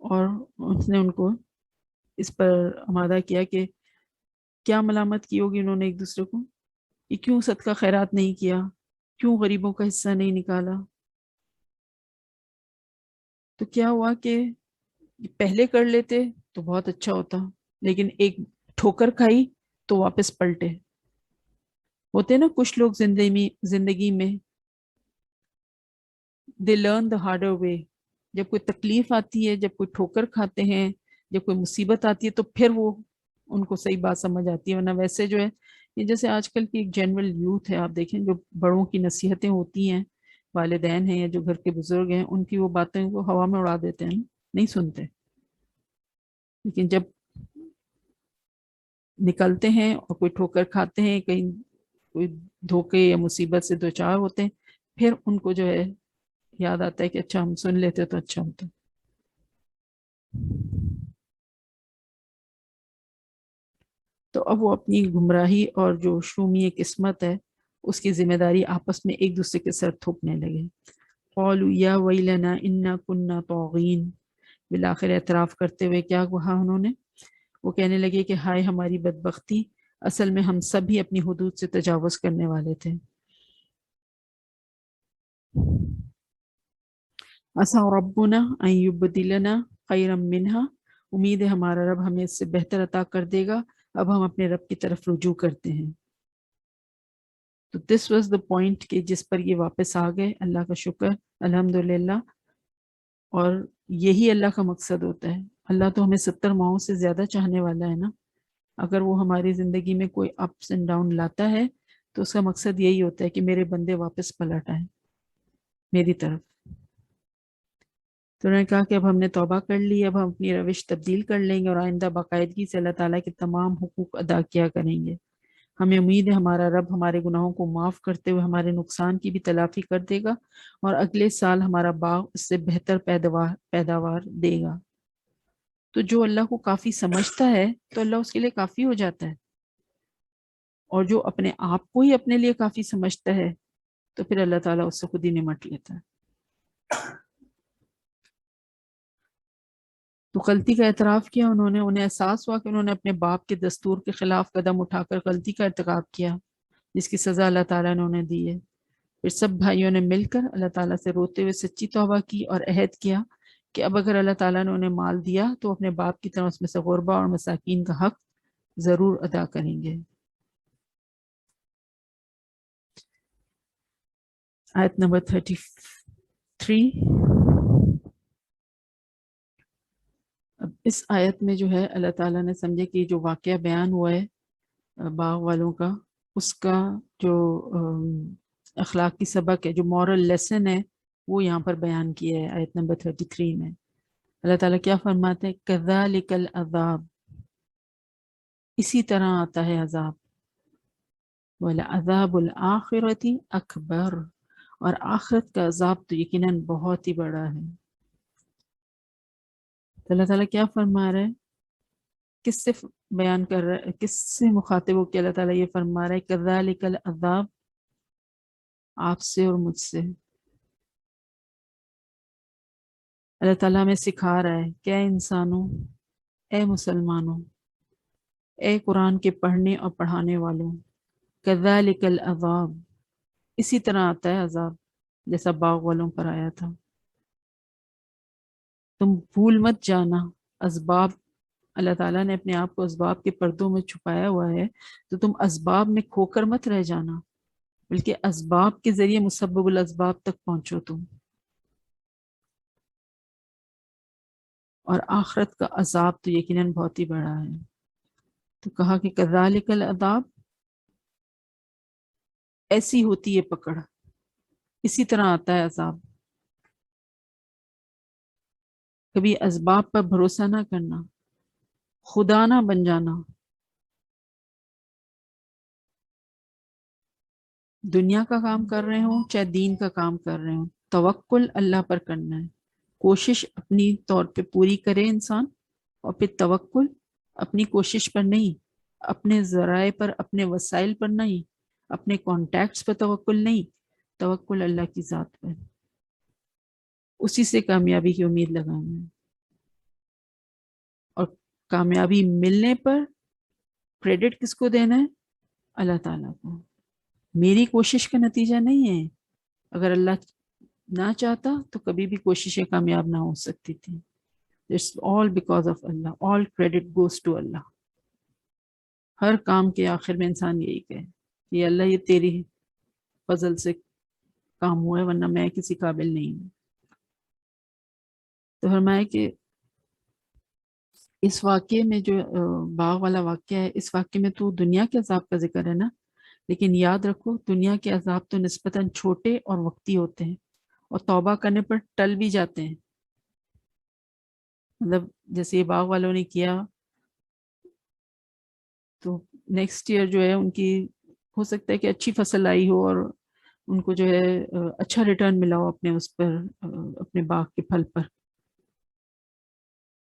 [SPEAKER 1] اور اس نے ان کو اس پر آمادہ کیا کہ کیا ملامت کی ہوگی انہوں نے ایک دوسرے کو، کہ کیوں صدقہ خیرات نہیں کیا، کیوں غریبوں کا حصہ نہیں نکالا. تو کیا ہوا کہ پہلے کر لیتے تو بہت اچھا ہوتا، لیکن ایک ٹھوکر کھائی تو واپس پلٹے. ہوتے نا کچھ لوگ زندگی میں they learn the harder way. جب کوئی تکلیف آتی ہے، جب کوئی ٹھوکر کھاتے ہیں، جب کوئی مصیبت آتی ہے تو پھر وہ ان کو صحیح بات سمجھ آتی ہے. ورنہ ویسے جو ہے یہ جیسے آج کل کی ایک جنرل یوتھ ہے، آپ دیکھیں جو بڑوں کی نصیحتیں ہوتی ہیں، والدین ہیں یا جو گھر کے بزرگ ہیں، ان کی وہ باتیں کو ہوا میں اڑا دیتے ہیں، نہیں سنتے. لیکن جب نکلتے ہیں اور کوئی ٹھوکر کھاتے ہیں، کہیں کوئی دھوکے یا مصیبت سے دو چار ہوتے ہیں، پھر ان کو جو ہے یاد آتا ہے کہ اچھا ہم سن لیتے تو اچھا ہوتا. تو اب وہ اپنی گمراہی اور جو شومی قسمت ہے اس کی ذمہ داری آپس میں ایک دوسرے کے سر تھوپنے لگے. قالوا یا ویلنا انا کنا طاغین، بالآخر اعتراف کرتے ہوئے کیا کہا انہوں نے؟ وہ کہنے لگے کہ ہائے ہماری بدبختی، اصل میں ہم سب ہی اپنی حدود سے تجاوز کرنے والے تھے. عسى ربنا ان يبدلنا خيرا منها، امید ہے ہمارا رب ہمیں اس سے بہتر عطا کر دے گا. اب ہم اپنے رب کی طرف رجوع کرتے ہیں. تو دس واز دا پوائنٹ کہ جس پر یہ واپس آ گئے. اللہ کا شکر الحمدللہ. اور یہی اللہ کا مقصد ہوتا ہے. اللہ تو ہمیں 70 ماہوں سے زیادہ چاہنے والا ہے نا. اگر وہ ہماری زندگی میں کوئی اپس اینڈ ڈاؤن لاتا ہے تو اس کا مقصد یہی ہوتا ہے کہ میرے بندے واپس پلٹ آئیں میری طرف. تو انہوں نے کہا کہ اب ہم نے توبہ کر لی، اب ہم اپنی روش تبدیل کر لیں گے اور آئندہ باقاعدگی سے اللہ تعالیٰ کے تمام حقوق ادا کیا کریں گے. ہمیں امید ہے ہمارا رب ہمارے گناہوں کو معاف کرتے ہوئے ہمارے نقصان کی بھی تلافی کر دے گا اور اگلے سال ہمارا باغ اس سے بہتر پیداوار دے گا. تو جو اللہ کو کافی سمجھتا ہے تو اللہ اس کے لیے کافی ہو جاتا ہے، اور جو اپنے آپ کو ہی اپنے لیے کافی سمجھتا ہے تو پھر اللہ تعالیٰ اس سے خود ہی نمٹ لیتا ہے. تو غلطی کا اعتراف کیا انہوں نے. انہیں احساس ہوا کہ انہوں نے اپنے باپ کے دستور کے خلاف قدم اٹھا کر غلطی کا ارتکاب کیا جس کی سزا اللہ تعالیٰ نے انہیں دی ہے. پھر سب بھائیوں نے مل کر اللہ تعالیٰ سے روتے ہوئے سچی توبہ کی اور عہد کیا کہ اب اگر اللہ تعالیٰ نے انہیں مال دیا تو اپنے باپ کی طرح اس میں سے غربا اور مساکین کا حق ضرور ادا کریں گے. آیت نمبر 33. اب اس آیت میں جو ہے اللہ تعالیٰ نے سمجھے کہ جو واقعہ بیان ہوا ہے باغ والوں کا، اس کا جو اخلاقی سبق ہے، جو مورل لیسن ہے، وہ یہاں پر بیان کیا ہے آیت نمبر 33 میں. اللہ تعالیٰ کیا فرماتے ہیں؟ کذالک العذاب، اسی طرح آتا ہے عذاب. وَلَعَذَابُ الْآخِرَةِ اکبر، اور آخرت کا عذاب تو یقیناً بہت ہی بڑا ہے. تو اللہ تعالیٰ کیا فرما رہا ہے؟ کس سے بیان کر رہا ہے؟ کس سے مخاطب ہو کہ اللہ تعالیٰ یہ فرما رہا ہے کذالک العذاب؟ آپ سے اور مجھ سے. اللہ تعالیٰ ہمیں سکھا رہا ہے کہ اے انسانوں، اے مسلمانوں، اے قرآن کے پڑھنے اور پڑھانے والوں، کذالک العذاب، اسی طرح آتا ہے عذاب جیسا باغ والوں پر آیا تھا. تم بھول مت جانا اسباب. اللہ تعالیٰ نے اپنے آپ کو اسباب کے پردوں میں چھپایا ہوا ہے، تو تم اسباب میں کھو کر مت رہ جانا، بلکہ اسباب کے ذریعے مسبب الاسباب تک پہنچو تم. اور آخرت کا عذاب تو یقیناً بہت ہی بڑا ہے. تو کہا کہ کذالک العذاب، ایسی ہوتی ہے پکڑ، اسی طرح آتا ہے عذاب. کبھی اسباب پر بھروسہ نہ کرنا، خدا نہ بن جانا. دنیا کا کام کر رہے ہوں چاہے دین کا کام کر رہے ہوں، توکل اللہ پر کرنا ہے. کوشش اپنی طور پہ پوری کرے انسان، اور پھر توکل اپنی کوشش پر نہیں، اپنے ذرائع پر، اپنے وسائل پر نہیں، اپنے کانٹیکٹس پر توکل نہیں، توکل اللہ کی ذات پر. اسی سے کامیابی کی امید لگانا ہے. اور کامیابی ملنے پر کریڈٹ کس کو دینا ہے؟ اللہ تعالیٰ کو. میری کوشش کا نتیجہ نہیں ہے. اگر اللہ نہ چاہتا تو کبھی بھی کوششیں کامیاب نہ ہو سکتی تھی. It's all because of Allah. All credit goes to Allah. ہر کام کے آخر میں انسان یہی کہے کہ اللہ یہ تیری فضل سے کام ہوا ہے، ورنہ میں کسی قابل نہیں ہوں. تو فرمایا کہ اس واقعے میں جو باغ والا واقعہ ہے، اس واقعے میں تو دنیا کے عذاب کا ذکر ہے نا، لیکن یاد رکھو دنیا کے عذاب تو نسبتاً چھوٹے اور وقتی ہوتے ہیں، اور توبہ کرنے پر ٹل بھی جاتے ہیں. مطلب جیسے یہ باغ والوں نے کیا تو نیکسٹ ایئر جو ہے ان کی ہو سکتا ہے کہ اچھی فصل آئی ہو اور ان کو جو ہے اچھا ریٹرن ملا ہو اپنے اس پر اپنے باغ کے پھل پر،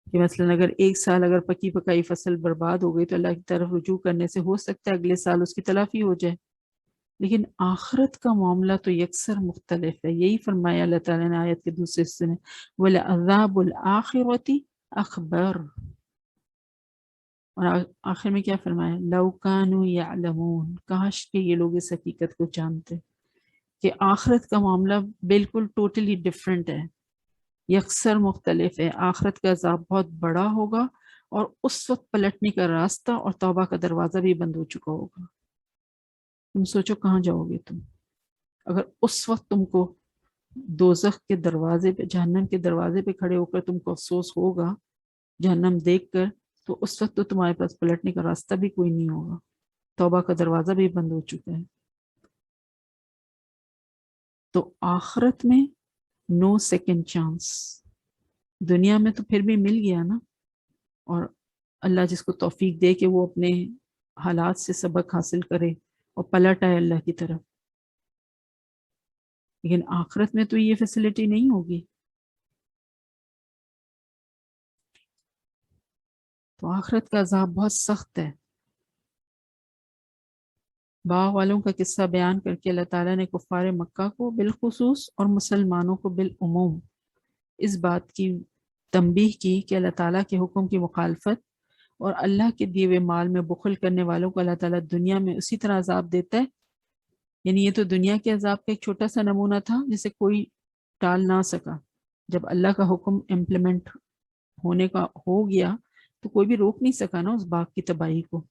[SPEAKER 1] کہ مثلا اگر ایک سال اگر پکی پکائی فصل برباد ہو گئی تو اللہ کی طرف رجوع کرنے سے ہو سکتا ہے اگلے سال اس کی تلافی ہو جائے. لیکن آخرت کا معاملہ تو یکسر مختلف ہے. یہی فرمایا اللہ تعالیٰ نے آیت کے دوسرے حصے میں، وَلَعَذَابُ الْآخِرَةِ أَخْبَرُ، اور آخر میں کیا فرمایا، لَوْ كَانُوا يَعْلَمُونَ، کاش کہ یہ لوگ اس حقیقت کو جانتے کہ آخرت کا معاملہ بالکل ٹوٹلی ڈیفرنٹ ہے، یکسر مختلف ہے. آخرت کا عذاب بہت بڑا ہوگا اور اس وقت پلٹنے کا راستہ اور توبہ کا دروازہ بھی بند ہو چکا ہوگا. تم سوچو کہاں جاؤ گے تم اگر اس وقت تم کو دوزخ کے دروازے پہ، جہنم کے دروازے پہ کھڑے ہو کر تم کو افسوس ہوگا جہنم دیکھ کر، تو اس وقت تو تمہارے پاس پلٹنے کا راستہ بھی کوئی نہیں ہوگا، توبہ کا دروازہ بھی بند ہو چکا ہے. تو آخرت میں نو سیکنڈ چانس. دنیا میں تو پھر بھی مل گیا نا، اور اللہ جس کو توفیق دے کہ وہ اپنے حالات سے سبق حاصل کرے اور پلٹ آئے اللہ کی طرف. لیکن آخرت میں تو یہ فیسلٹی نہیں ہوگی. تو آخرت کا عذاب بہت سخت ہے. باغ والوں کا قصہ بیان کر کے اللہ تعالیٰ نے کفار مکہ کو بالخصوص اور مسلمانوں کو بالعموم اس بات کی تنبیہ کی کہ اللہ تعالیٰ کے حکم کی مخالفت اور اللہ کے دیے ہوئے مال میں بخل کرنے والوں کو اللہ تعالیٰ دنیا میں اسی طرح عذاب دیتا ہے. یعنی یہ تو دنیا کے عذاب کا ایک چھوٹا سا نمونہ تھا جسے کوئی ٹال نہ سکا. جب اللہ کا حکم امپلیمنٹ ہونے کا ہو گیا تو کوئی بھی روک نہیں سکا نا اس باغ کی تباہی کو.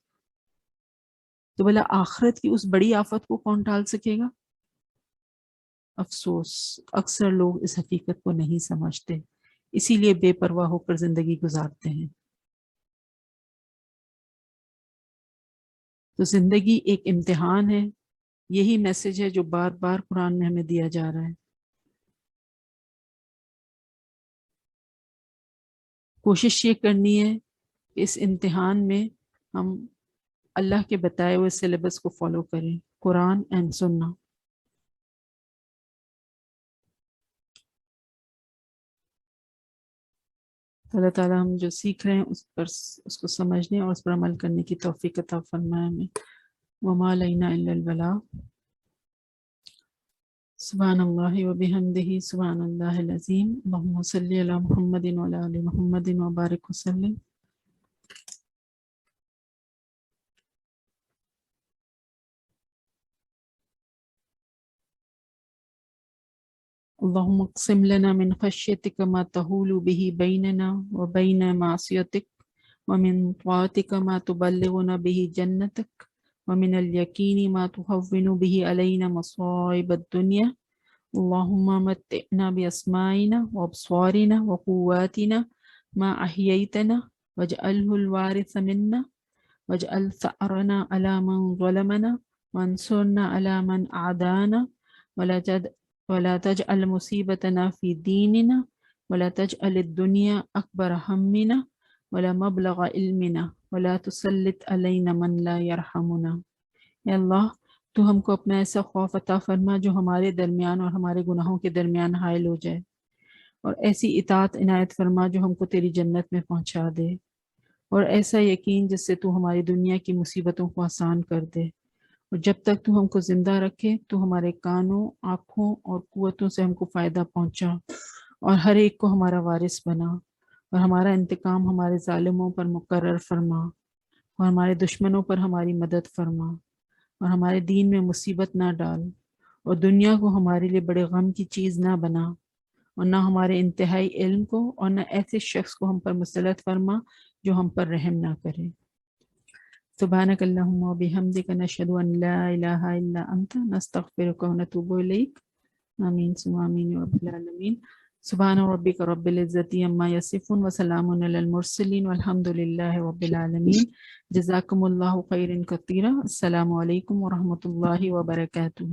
[SPEAKER 1] تو بھلا آخرت کی اس بڑی آفت کو کون ٹال سکے گا؟ افسوس اکثر لوگ اس حقیقت کو نہیں سمجھتے، اسی لیے بے پرواہ ہو کر زندگی گزارتے ہیں. تو زندگی ایک امتحان ہے، یہی میسج ہے جو بار بار قرآن میں ہمیں دیا جا رہا ہے. کوشش یہ کرنی ہے کہ اس امتحان میں ہم اللہ کے بتائے ہوئے سلیبس کو فالو کریں، قرآن اینڈ سنہ. اللہ تعالیٰ ہم جو سیکھ رہے ہیں اس کو سمجھنے اور اس پر عمل کرنے کی توفیق عطا فرمائے ہمیں. وما علینا الا البلاغ. سبحان اللہ وبحمدہ سبحان اللہ العظیم. اللہم صلی علی محمد وعلی آل محمد وبارک وسلم. اللهم اقسم لنا من خشيتك ما تحول به بيننا وبين معصيتك ومن طاعتك ما تبلغنا به جنتك ومن اليقين ما تهون به علينا مصائب الدنيا. اللهم متعنا بأسمائنا وأبصارنا وقواتنا ما أحييتنا واجعله الوارث منا واجعل ثأرنا على من ظلمنا وانصرنا على من أعدانا ولا تجعل مصيبتنا في ديننا ولا تجعل الدنيا أكبر همنا ولا مبلغ علمنا ولا تسلط علينا من لا يرحمنا. اے اللہ تو ہم کو اپنا ایسا خوف عطا فرما جو ہمارے درمیان اور ہمارے گناہوں کے درمیان حائل ہو جائے، اور ایسی اطاعت عنایت فرما جو ہم کو تیری جنت میں پہنچا دے، اور ایسا یقین جس سے تو ہماری دنیا کی مصیبتوں کو آسان کر دے. اور جب تک تو ہم کو زندہ رکھے تو ہمارے کانوں، آنکھوں اور قوتوں سے ہم کو فائدہ پہنچا، اور ہر ایک کو ہمارا وارث بنا، اور ہمارا انتقام ہمارے ظالموں پر مقرر فرما، اور ہمارے دشمنوں پر ہماری مدد فرما، اور ہمارے دین میں مصیبت نہ ڈال، اور دنیا کو ہمارے لیے بڑے غم کی چیز نہ بنا، اور نہ ہمارے انتہائی علم کو، اور نہ ایسے شخص کو ہم پر مسلط فرما جو ہم پر رحم نہ کرے. سبحانک اللہم و بحمدک نشہد ان لا الہ الا انت نستغفرک و نتوب الیک. آمین ثم آمین رب العالمین. سبحان ربک رب العزت عما یصفون وسلام علی المرسلین والحمد للہ رب العالمین. جزاکم اللہ خیرا کثیرا. السلام علیکم ورحمۃ اللہ وبرکاتہ.